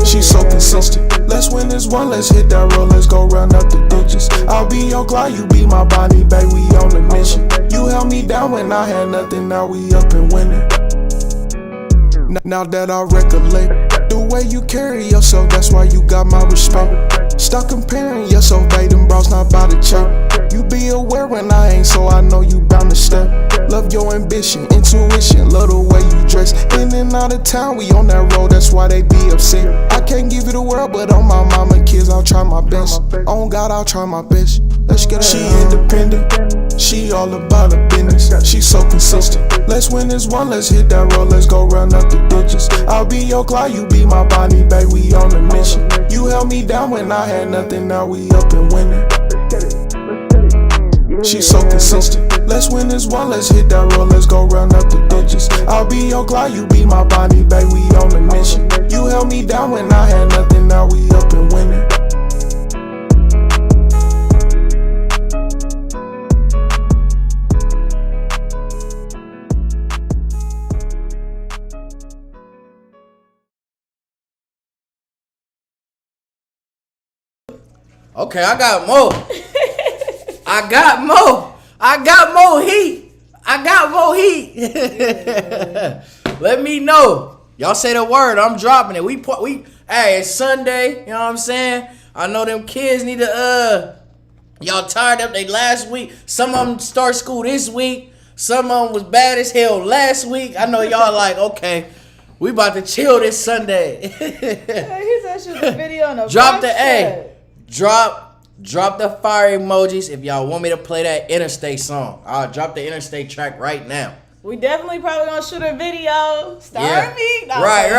She so consistent. Let's win this one, let's hit that roll, let's go run up the digits. I'll be your Clyde, you be my body, babe, we on the mission. You held me down when I had nothing, now we up and winning. Now that I recollect the way you carry yourself, that's why you got my respect. Stop comparing yourself, babe, them bros not about to check. You be aware when I ain't, so I know you bound to step. Love your ambition, intuition, love the way you dress. In and out of town, we on that road, that's why they be upset. I can't give you the world, but on my mama kids, I'll try my best. On God, I'll try my best. Let's get it. She independent, she all about her business. She so consistent. Let's win this one, let's hit that roll, let's go run up the digits. I'll be your Clyde, you be my body, babe, we on the mission. You held me down when I had nothing, now we up and winning. She so consistent. Let's win this one, let's hit that roll, let's go run up the digits. I'll be your Clyde, you be my body, babe, we on the mission. You held me down when I had nothing, now we up and winning. Okay, I got more. I got more heat. Let me know. Y'all say the word, I'm dropping it. Hey, it's Sunday, you know what I'm saying? I know them kids need to, y'all tired up they last week. Some of them start school this week. Some of them was bad as hell last week. I know y'all like, okay, we about to chill this Sunday. Yeah, he said shoot the video on the Drop the A. Drop the fire emojis if y'all want me to play that Interstate song. I'll drop the Interstate track right now. We definitely probably gonna shoot a video. Star me. No, Right.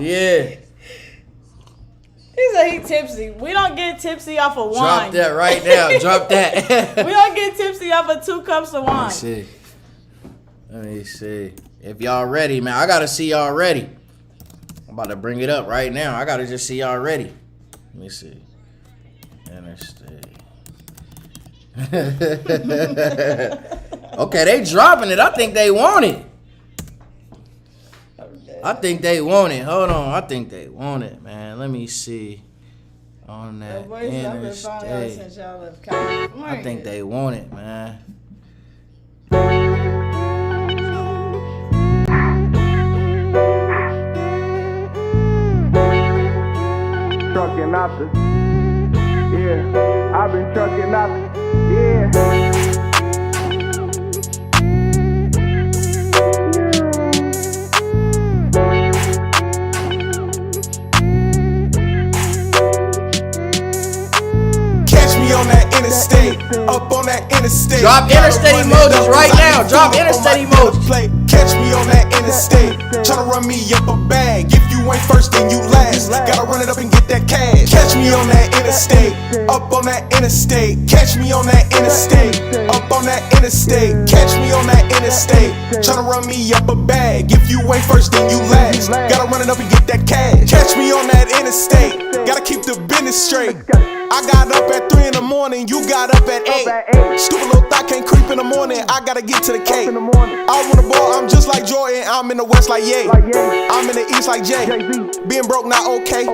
Yeah. He said he tipsy. We don't get tipsy off of wine. Drop that right now. Drop that. We don't get tipsy off of 2 cups of wine. Let me see. If y'all ready, man. I gotta see y'all ready. I'm about to bring it up right now. I gotta just see y'all ready. Let me see. Interstate. Okay, they dropping it. I think they want it. I think they want it. Hold on. I think they want it, man. Let me see. On that Interstate. I think they want it, man. Trucking out the, yeah, I've been trucking out the, yeah. On that interstate, up on that interstate. Drop interstate emojis right now. Drop interstate emojis. Catch me on that interstate, tryna run me up a bag. If you ain't first, then you last. Gotta run it up and get that cash. Catch me on that interstate, up on that interstate. Catch me on that interstate, up on that interstate. Catch me on that interstate, tryna run me up a bag. If you ain't first, then you last. Gotta run it up and get that cash. Catch me on that interstate, gotta keep the business straight. I got up at 3 in the morning, you got up at 8. Stupid little thought can't creep in the morning, I gotta get to the cake. I want the ball, I'm just like Jordan, I'm in the West like Ye. I'm in the East like Jay. Being broke not okay.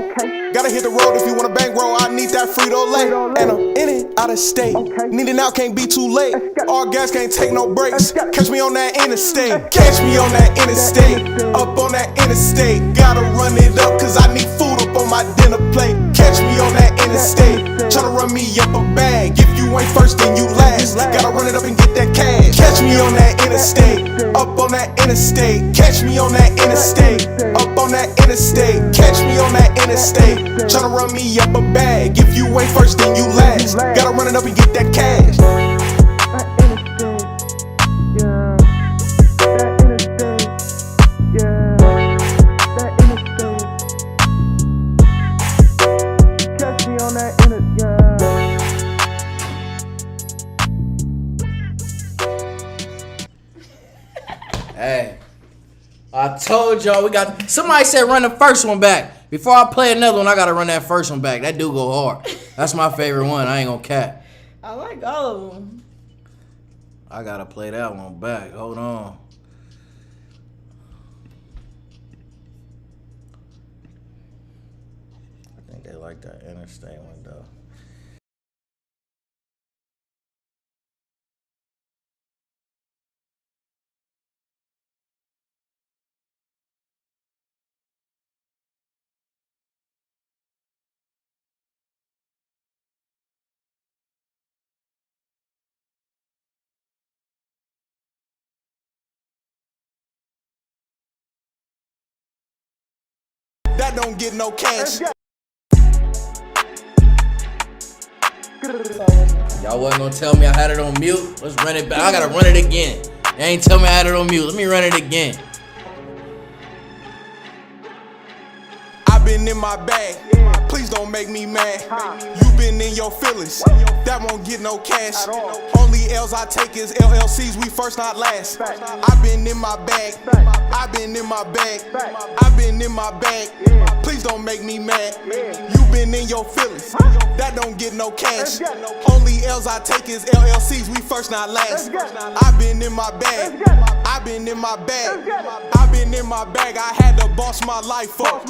Gotta hit the road if you want a bankroll, I need that Frito-Lay. And I'm in it, out of state. Needing out can't be too late. All gas can't take no breaks. Catch me on that interstate. Catch me on that interstate. Up on that interstate. Gotta run it up cause I need food up on my dinner plate. Catch me on that interstate. Tryna run me up a bag. If you ain't first, then you last. Gotta run it up and get that cash. Catch me on that interstate. Up on that interstate. Catch me on that interstate. Up on that interstate. Catch me on that interstate. Tryna run me up a bag. If you ain't first, then you last. Gotta run it up and get that cash. Hey, I told y'all we got. Somebody said run the first one back. Before I play another one, I gotta run that first one back. That do go hard. That's my favorite one. I ain't gonna cap. I like all of them. I gotta play that one back. Hold on. I think they like that interstate one though. That don't get no cash. Y'all wasn't gonna tell me I had it on mute. Let's run it back. I gotta run it again. They ain't tell me I had it on mute. Let me run it again. I've been in my bag. Please don't make me mad. You been in your feelings. That won't get no cash. Only L's I take is LLCs. We first, not last. I've been in my bag. I've been in my bag. I've been in my bag. Please Please don't make me mad. You been in your feelings. That don't get no cash. Only L's I take is LLCs. We first, not last. I been in my bag. I been in my bag. I been in my bag. I had to boss my life up.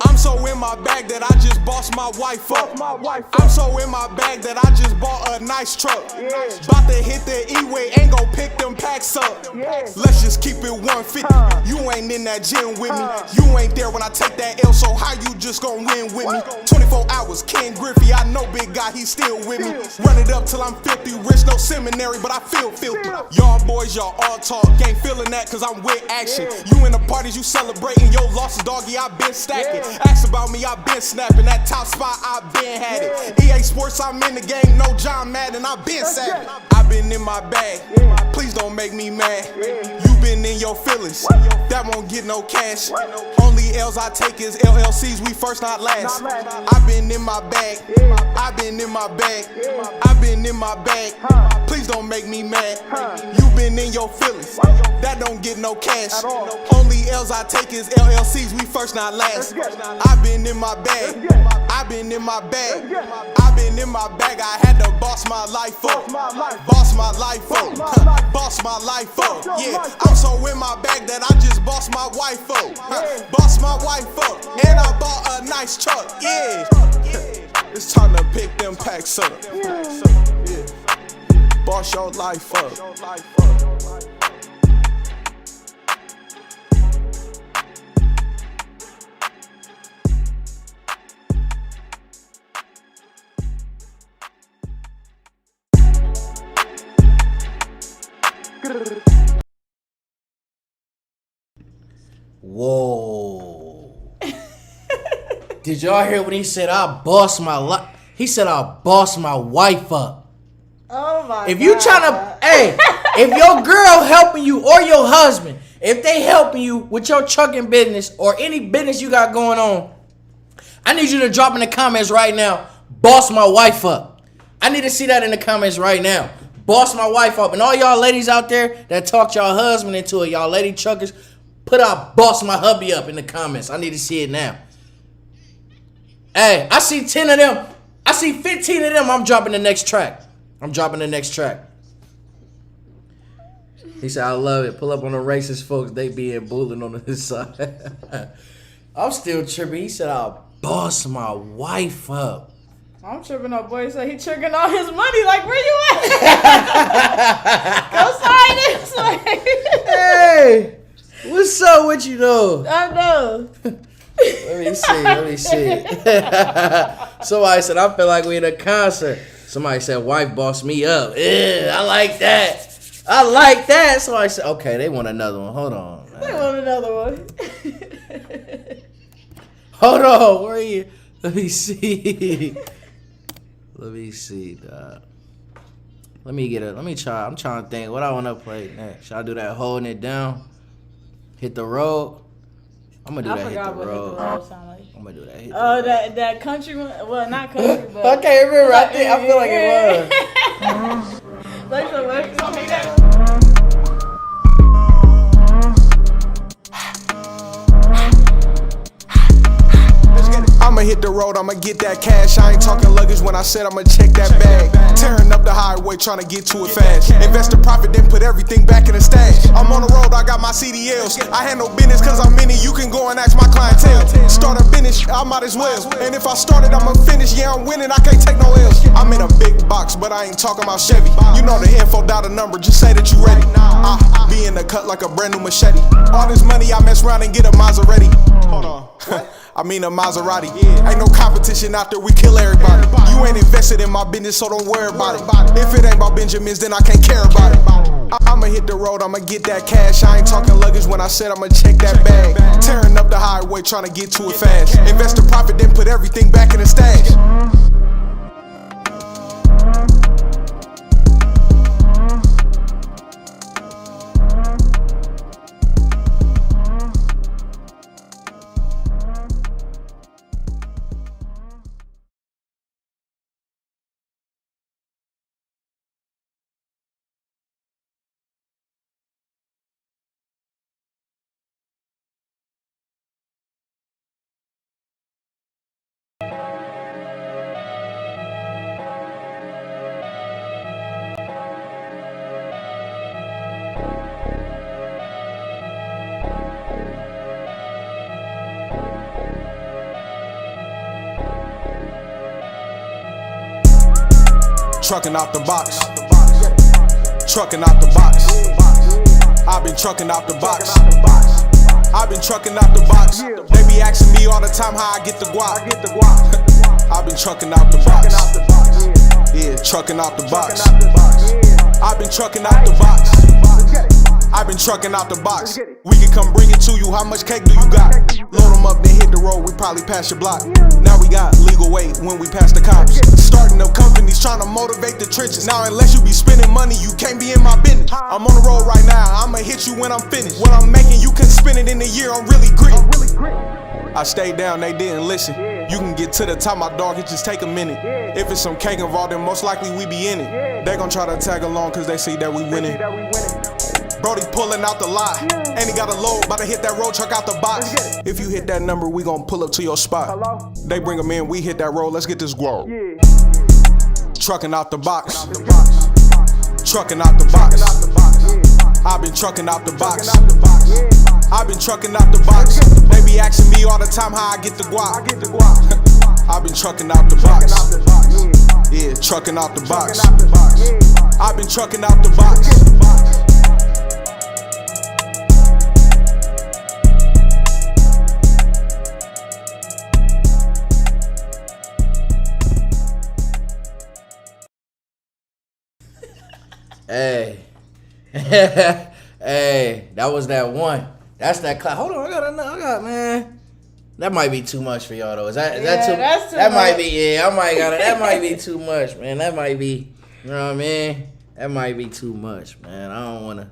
I'm so in my bag that I just bossed my wife up. I'm so in my bag that I just bought a nice truck. About to hit the E-way, ain't gon' pick them packs up. Let's just keep it 150. You ain't in that gym with me. You ain't there when I take that L, so how you just gon' win with me? 24 hours, Ken Griffey, I know big guy, he still with me. Run it up till I'm filthy, rich, no seminary, but I feel filthy. Y'all boys, y'all all talk, ain't feeling that cause I'm with action. You in the parties, you celebrating your losses, doggy, I been stacking. Ask about me, I been snapping, that top spot, I been had it. EA Sports, I'm in the game, no John Madden, I been savage. I been in my bag, please don't make me mad. You been in your feelings, that won't get no cash. Only L's I take is LLCs, we first, not last. I been in my bag, I been in my bag, I been in my bag. Please don't make me mad. You been in your feelings, that don't get no cash. Only L's I take is LLCs, we first, not last. I been in my bag, I been in my bag, I been in my bag. I had to boss my life up, boss my life up, boss my life up. Yeah, I'm so in my bag that I just bossed my wife up, boss my wife up, and I bought a nice truck. Yeah, it's time to pick them packs up. Yeah, boss your life up. Whoa. Did y'all hear when he said I boss my life? He said I boss my wife up. Oh my If you tryna, hey, if your girl helping you or your husband, if they helping you with your trucking business or any business you got going on, I need you to drop in the comments right now, boss my wife up. I need to see that in the comments right now. Boss my wife up. And all y'all ladies out there that talked y'all husband into it, y'all lady truckers, put out boss my hubby up in the comments. I need to see it now. Hey, I see 10 of them. I see 15 of them. I'm dropping the next track. He said, I love it. Pull up on the racist folks. They be in bullying on the side. I'm still tripping. He said, I'll boss my wife up. I'm tripping up, boy. So he tricking all his money. Like, where you at? Go sign this way. Hey, what's up with you though? I know. Let me see. Somebody said, I feel like we in a concert. Somebody said, wife boss me up. Yeah, I like that. Somebody said, okay, they want another one. Hold on, man. They want another one. Hold on, where are you? Let me see, dog. Let me try. I'm trying to think what I want to play next. Should I do that holding it down? Hit the road? I'm going to do that hit the road. Sound like. I'm going to do that hit the road. That country one? Well, not country, but. I can't remember. I feel like it was. Like the West Coast. I'ma hit the road, I'ma get that cash. I ain't talking luggage when I said I'ma check that bag. Tearing up the highway, trying to get to it fast. Invest the profit, then put everything back in the stash. I'm on the road, I got my CDLs. I handle business cause I'm in it, you can go and ask my clientele. Start a business, I might as well. And if I started, I'ma finish. Yeah, I'm winning, I can't take no L's. I'm in a big box, but I ain't talking about Chevy. You know the info, dial the number, just say that you ready. I be in the cut like a brand new machete. All this money, I mess around and get a Maserati. Hold on. I mean a Maserati. Ain't no competition out there, we kill everybody. You ain't invested in my business, so don't worry about it. If it ain't about Benjamins, then I can't care about it. I'ma hit the road, I'ma get that cash. I ain't talking luggage when I said I'ma check that bag. Tearing up the highway, trying to get to it fast. Invest the profit, then put everything back in the stash. trucking out the box. Trucking out the box. I've been trucking out the box. I've been trucking out the box. They be asking me all the time how I get the guap. I've been trucking out the box. Yeah, trucking out the box. I've been trucking out the box. I've been trucking out the box. We can come bring it to you. How much cake do you got? Load them up, then hit the road. We probably pass your block. Now we got legal weight when we pass the cops. Starting up companies, trying to motivate the trenches. Now unless you be spending money, you can't be in my business. I'm on the road right now. I'ma hit you when I'm finished. What I'm making, you can spend it in a year. I'm really gritty. I stayed down, they didn't listen. You can get to the top, my dog, it just take a minute. If it's some cake involved, then most likely we be in it. They gon' try to tag along cause they see that we winning. Brody pulling out the lot, and he got a load, about to hit that road truck out the box. If you hit that number, we gon' pull up to your spot. They bring them in, we hit that road, let's get this guap. Trucking out the box. Trucking out the box. I've been trucking out the box. I've been trucking out the box. They be asking me all the time how I get the guap. I've been trucking out the box. Yeah, trucking out the box. I've been trucking out the box. Hey, hey, that was that one. That's that class. Hold on, I got, man. That might be too much for y'all though. Is that too? That's too that much. might be. Yeah, I might got it. That might be too much, man. That might be. You know what I mean? That might be too much, man. I don't wanna.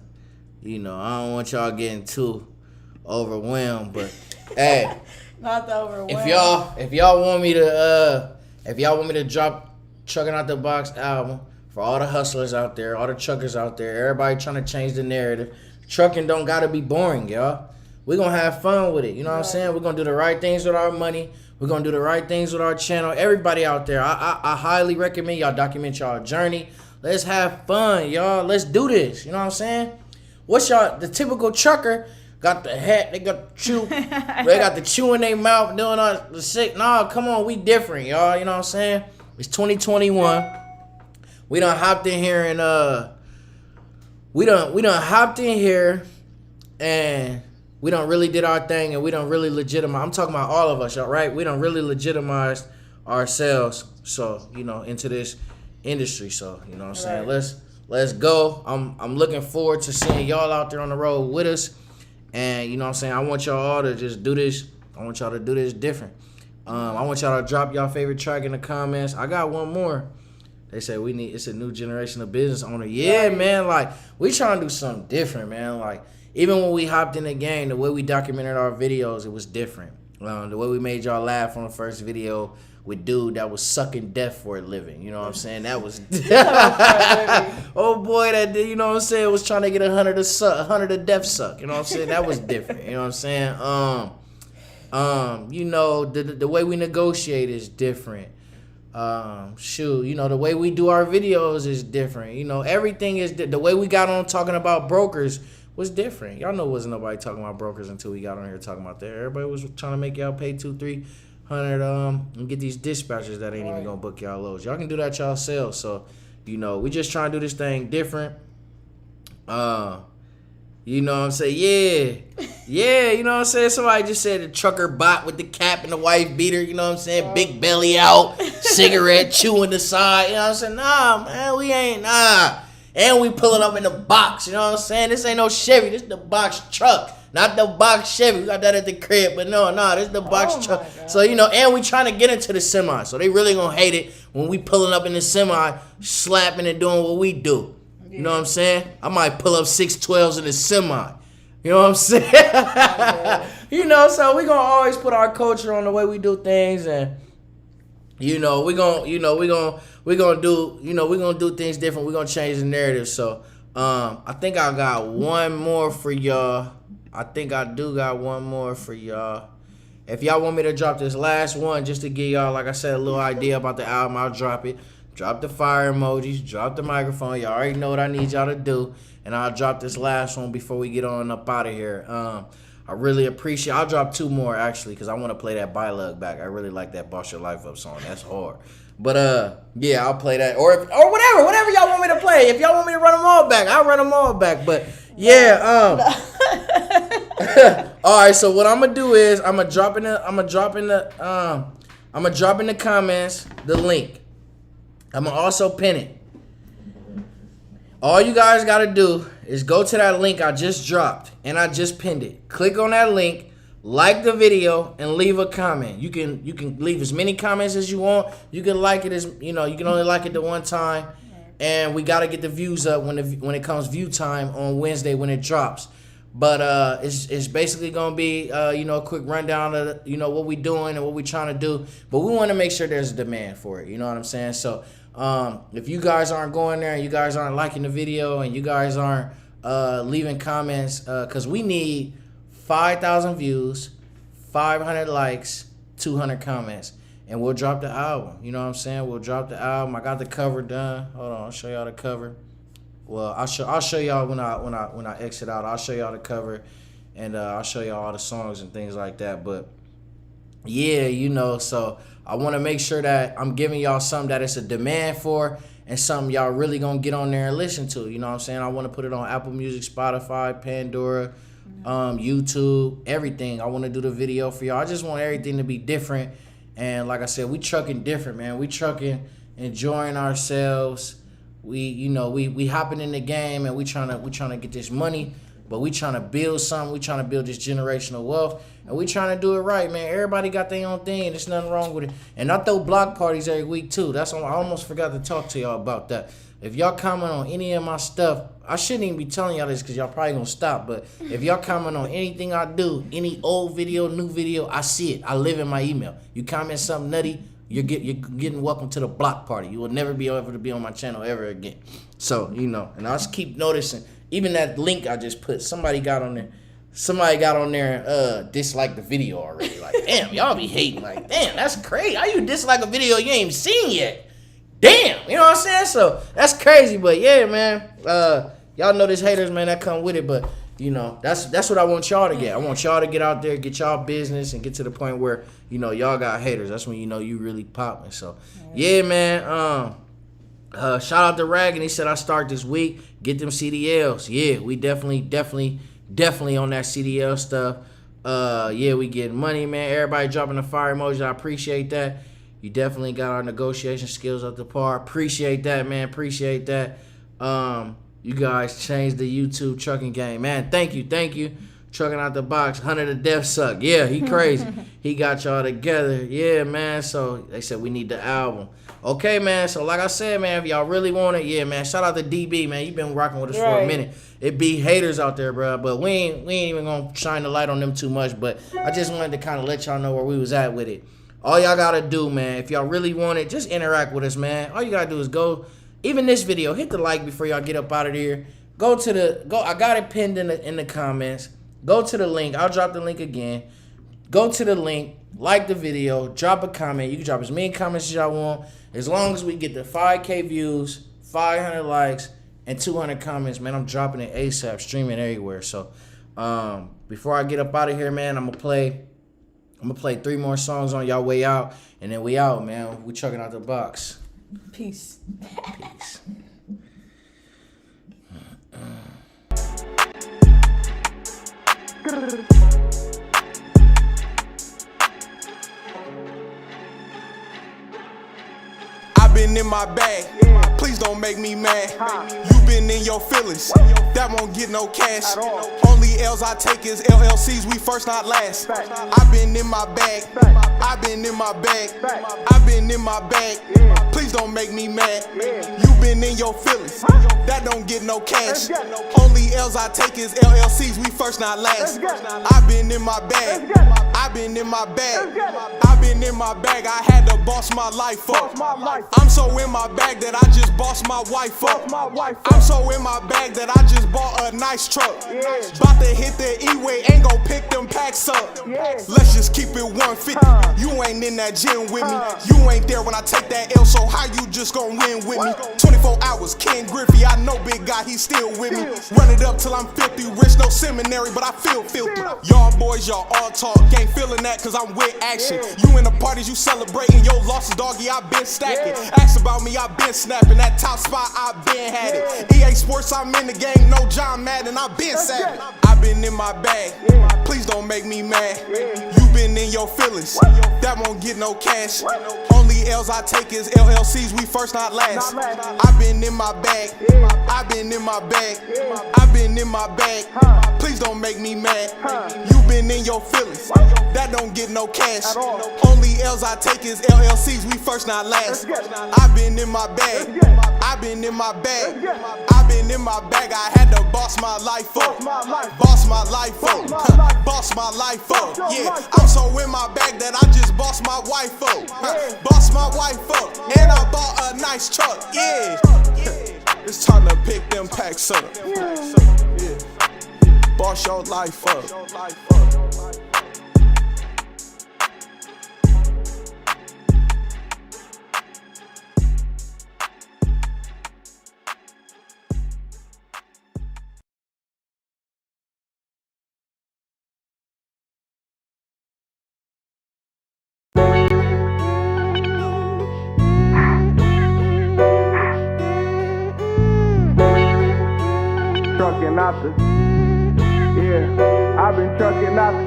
I don't want y'all getting too overwhelmed. But hey, Not the overwhelmed. if y'all want me to drop Trucking Out the Box album. For all the hustlers out there, all the truckers out there, everybody trying to change the narrative. Trucking don't gotta be boring, y'all. We're gonna have fun with it. You know what I'm saying? We're gonna do the right things with our money. We're gonna do the right things with our channel. Everybody out there, I highly recommend y'all document y'all journey. Let's have fun, y'all. Let's do this. You know what I'm saying? What's the typical trucker got the hat, they got the chew, they got the chew in their mouth, doing all the shit. Nah, come on, we different, y'all. You know what I'm saying? It's 2021. We done hopped in here and we done hopped in here and we done really did our thing and we done really legitimize. I'm talking about all of us, y'all, right? We done really legitimized ourselves, so into this industry. So you know what I'm saying. Let's go. I'm looking forward to seeing y'all out there on the road with us, and you know what I'm saying. I want y'all all to just do this. I want y'all to do this different. I want y'all to drop y'all favorite track in the comments. I got one more. They say it's a new generation of business owner. Yeah, man, like, we trying to do something different, man. Like, even when we hopped in the game, the way we documented our videos, it was different. The way we made y'all laugh on the first video with dude that was sucking death for a living. You know what I'm saying? That was... oh, boy, that, you know what I'm saying, was trying to get 100 to death suck. You know what I'm saying? That was different. You know what I'm saying? The way we negotiate is different. The way we do our videos is different. Everything is the way we got on talking about brokers was different. Y'all know wasn't nobody talking about brokers until we got on here talking about that. Everybody was trying to make y'all pay $200-300 and get these dispatchers that ain't even gonna book y'all loads. Y'all can do that yourselves. So we just trying to do this thing different. You know what I'm saying? Yeah, you know what I'm saying? Somebody just said the trucker bot with the cap and the wife beater, you know what I'm saying? Big belly out, cigarette chewing the side, you know what I'm saying? Nah, man, we ain't, nah. And we pulling up in the box, you know what I'm saying? This ain't no Chevy, this the box truck. Not the box Chevy, we got that at the crib, but no, this the box truck. So, and we trying to get into the semi, so they really gonna hate it when we pulling up in the semi, slapping and doing what we do. You know what I'm saying? I might pull up 612s in the semi. You know what I'm saying? So we gonna always put our culture on the way we do things, and we gonna do things different. We gonna change the narrative. So I think I got one more for y'all. I think I do got one more for y'all. If y'all want me to drop this last one just to give y'all, like I said, a little idea about the album, I'll drop it. Drop the fire emojis, drop the microphone. Y'all already know what I need y'all to do. And I'll drop this last one before we get on up out of here. I I really appreciate. I'll drop 2 more actually because I want to play that Bylug back. I really like that Boss Your Life Up song. That's hard. But yeah, I'll play that or whatever y'all want me to play. If y'all want me to run them all back, I'll run them all back. But yeah, all right. So what I'm gonna do is I'm gonna drop in the comments the link. I'm gonna also pin it. All you guys gotta do is go to that link I just dropped and I just pinned it. Click on that link, like the video, and leave a comment. You can leave as many comments as you want. You can like it as you can only like it the one time. And we gotta get the views up when it comes view time on Wednesday when it drops. But it's basically gonna be a quick rundown of what we doing and what we trying to do. But we want to make sure there's a demand for it. You know what I'm saying? So if you guys aren't going there and you guys aren't liking the video and you guys aren't leaving comments, because we need 5,000 views, 500 likes, 200 comments, and we'll drop the album. You know what I'm saying? We'll drop the album. I got the cover done. Hold on, I'll show y'all the cover. Well, I'll show y'all when I exit out. I'll show y'all the cover, and I'll show y'all all the songs and things like that. But yeah, so I want to make sure that I'm giving y'all something that it's a demand for and something y'all really gonna get on there and listen to. You know what I'm saying? I want to put it on Apple Music, Spotify, Pandora, YouTube, everything. I want to do the video for y'all. I just want everything to be different. And like I said, we trucking different, man. We trucking, enjoying ourselves. We hopping in the game and we trying to get this money, but we trying to build something. We trying to build this generational wealth, and we trying to do it right, man. Everybody got their own thing, and there's nothing wrong with it. And I throw block parties every week too. I almost forgot to talk to y'all about that. If y'all comment on any of my stuff, I shouldn't even be telling y'all this because y'all probably gonna stop. But if y'all comment on anything I do, any old video, new video, I see it. I live in my email. You comment something nutty, you're getting welcome to the block party. You will never be able to be on my channel ever again. So, and I just keep noticing, even that link I just put, somebody got on there and disliked the video already. Like, damn, y'all be hating. Like, damn, that's crazy. How you dislike a video you ain't even seen yet? Damn, you know what I'm saying? So, that's crazy. But, yeah, man, y'all know there's haters, man, that come with it. But, that's what I want y'all to get. I want y'all to get out there, get y'all business, and get to the point where, y'all got haters. That's when you really popping. So, yeah, man. Shout out to Rag, and he said I start this week. Get them CDLs. Yeah, we definitely on that CDL stuff. Yeah, we getting money, man. Everybody dropping the fire emoji. I appreciate that. You definitely got our negotiation skills up to par. Appreciate that, man. Appreciate that. You guys changed the YouTube trucking game. Man, thank you. Trucking out the box. Hunter the Death Suck. Yeah, he crazy. He got y'all together. Yeah, man. So they said we need the album. Okay, man. So like I said, man, if y'all really want it, yeah, man. Shout out to DB, man. You been rocking with us for a minute. It be haters out there, bro. But we ain't even gonna shine the light on them too much. But I just wanted to kind of let y'all know where we was at with it. All y'all gotta do, man, if y'all really want it, just interact with us, man. All you gotta do is go. Even this video, hit the like before y'all get up out of here. Go. I got it pinned in the comments. Go to the link. I'll drop the link again. Go to the link, like the video, drop a comment. You can drop as many comments as y'all want. As long as we get the 5K views, 500 likes, and 200 comments, man, I'm dropping it ASAP, streaming everywhere. So before I get up out of here, man, I'm gonna play 3 more songs on y'all way out, and then we out, man. We chucking out the box. Peace. Peace. I've been in my bag, please don't make me mad. You been in your feelings, that won't get no cash. Only L's I take is LLCs, we first not last. I've been in my bag, I've been in my bag, I've been in my bag. Please don't make me mad. You been in your feelings, that don't get no cash. Only L's I take is LLCs, we first not last. I've been in my bag, I've been in my bag, I've been in my bag. I had to boss my life up. I'm so in my bag that I just bossed my wife up. I'm so in my bag that I just bought a nice truck. About to hit the E-way, ain't gon' pick them packs up. Let's just keep it 150. You ain't in that gym with me. You ain't there when I take that L, so how you just gon' win with me? 24 hours, Ken Griffey, I know big guy, he still with me. Run it up till I'm 50, rich, no seminary, but I feel filthy. Y'all boys, y'all all talk, ain't feeling that cause I'm with action. You in the parties, you celebrating your losses, doggy, I been stacking. Ask about me, I been snapping, that top spot, I been had it. EA Sports, I'm in the game, no John Madden, I been savage. I been in my bag, please don't make me mad. You been in your feelings, that won't get no cash. Only L's I take is LLCs, we first not last. I been in my bag, I been in my bag, I been in my bag. Please don't make me mad. You been in your feelings, that don't get no cash. Only L's I take is LLCs, we first not last. I been in my bag, I been in my bag, I been in my bag. I had to boss my life up, boss my life up, boss my life up. Yeah, I'm so in my bag that I just bossed my wife up, boss my wife up, and I bought a nice truck. Yeah, it's time to pick them packs up. Boss your life up. Trucking out the, yeah, I've been trucking out the,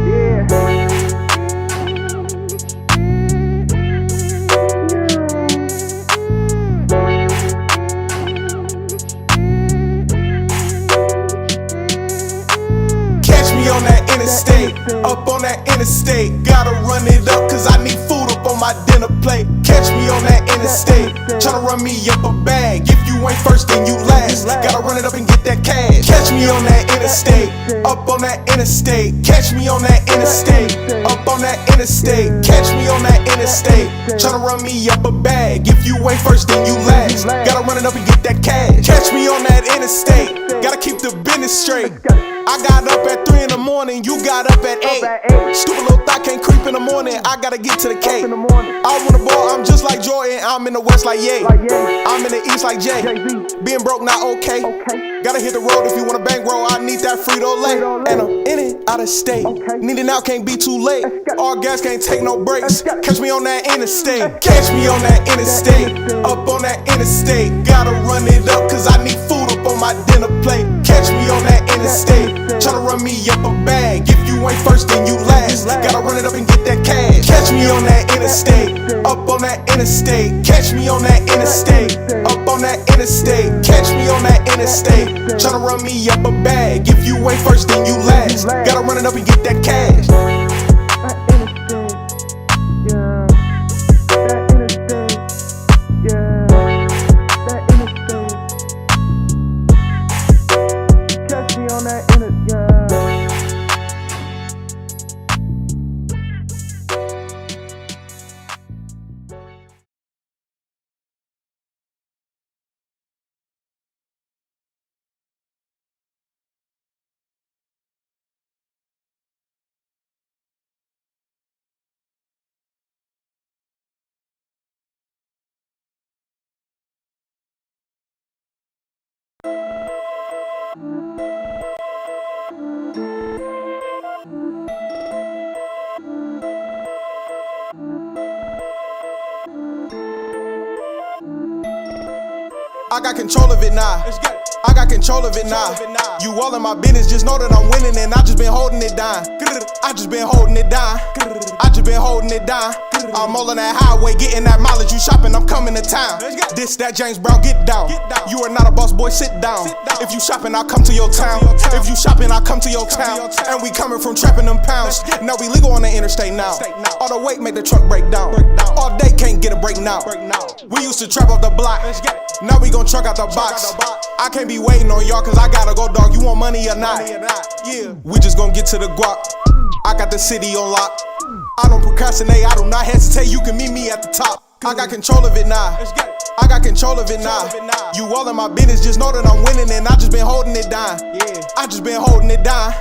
yeah. Catch me on that interstate, up on that interstate. Gotta run it up cause I need food up on my dinner plate. Catch me on that interstate, tryna run me up a bag. If you ain't first then you last, gotta run it up and get that cash. Catch me on that interstate, up on that interstate. Catch me on that interstate, up on that interstate. Catch me on that interstate, tryna run me up a bag. If you ain't first then you last, gotta run it up and get that cash. Catch me on that interstate, gotta keep the business straight. I got up at 3 in the morning, you got up at 8. Stupid little thought can't creep in the morning, I gotta get to the cake. I wanna ball, I'm just like Jordan, I'm in the west like Ye. I'm in the east like Jay. Being broke not okay. Gotta hit the road if you wanna bankroll, I need that Frito-Lay. And I'm in it, out of state. Needing out can't be too late. All gas can't take no breaks. Catch me on that interstate. Catch me on that interstate, up on that interstate. Gotta run it up cause I need food up on my dinner plate. Catch me on that interstate, tryna run me up a bag. If you ain't first then you last, gotta run it up and get that cash. Catch me on that interstate, up on that interstate. Catch me on that interstate, up on that interstate. Catch me on that interstate, tryna run me up a bag. If you ain't first then you last, gotta run it up and get that cash. I got control of it now. I got control of it now. You all in my business, just know that I'm winning and I just been holding it down. I just been holding it down. I just been holding it down. I'm all on that highway, getting that mileage. You shopping, I'm coming to town. This, that, James Brown, get down. You are not a boss, boy, sit down. If you shopping, I'll come to your town. If you shopping, I'll come to your town. And we coming from trapping them pounds. Now we legal on the interstate now. All the weight make the truck break down. All day can't get a break now. We used to trap off the block. Now we gon' truck out the box. I can't be waiting on y'all cause I gotta go, dog. You want money or not? Yeah, we just gon' get to the guap. I got the city on lock. I don't procrastinate, I do not hesitate. You can meet me at the top. I got control of it now. I got control of it now. You all in my business, just know that I'm winning and I just been holding it down. I just been holding it down.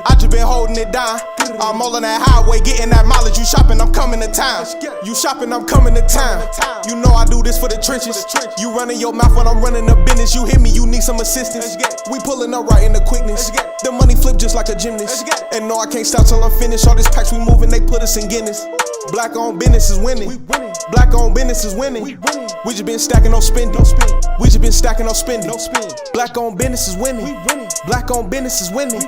I just been holding it down. I'm all on that highway, getting that mileage. You shopping, I'm coming to town. You shopping, I'm coming to town. You know I do this for the trenches. You running your mouth when I'm running the business. You hit me, you need some assistance. We pulling up right in the quickness. The money flip just like a gymnast. And no, I can't stop till I'm finished. All these packs we moving, they put us in Guinness. Black owned business is winning. Black owned business is winning. We just been stacking, no spending. We just been stacking, no spending. Black owned business is winning. Black owned business is winning.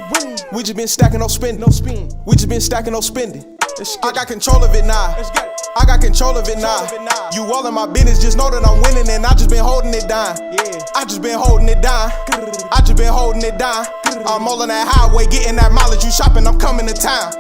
We just been stacking, no spending. We just been stacking, no spending. I got control of it now. I got control of it now. You all in my business, just know that I'm winning, and I just been holding it down. I just been holding it down. I just been holding it down. I'm all on that highway, getting that mileage. You shopping, I'm coming to town.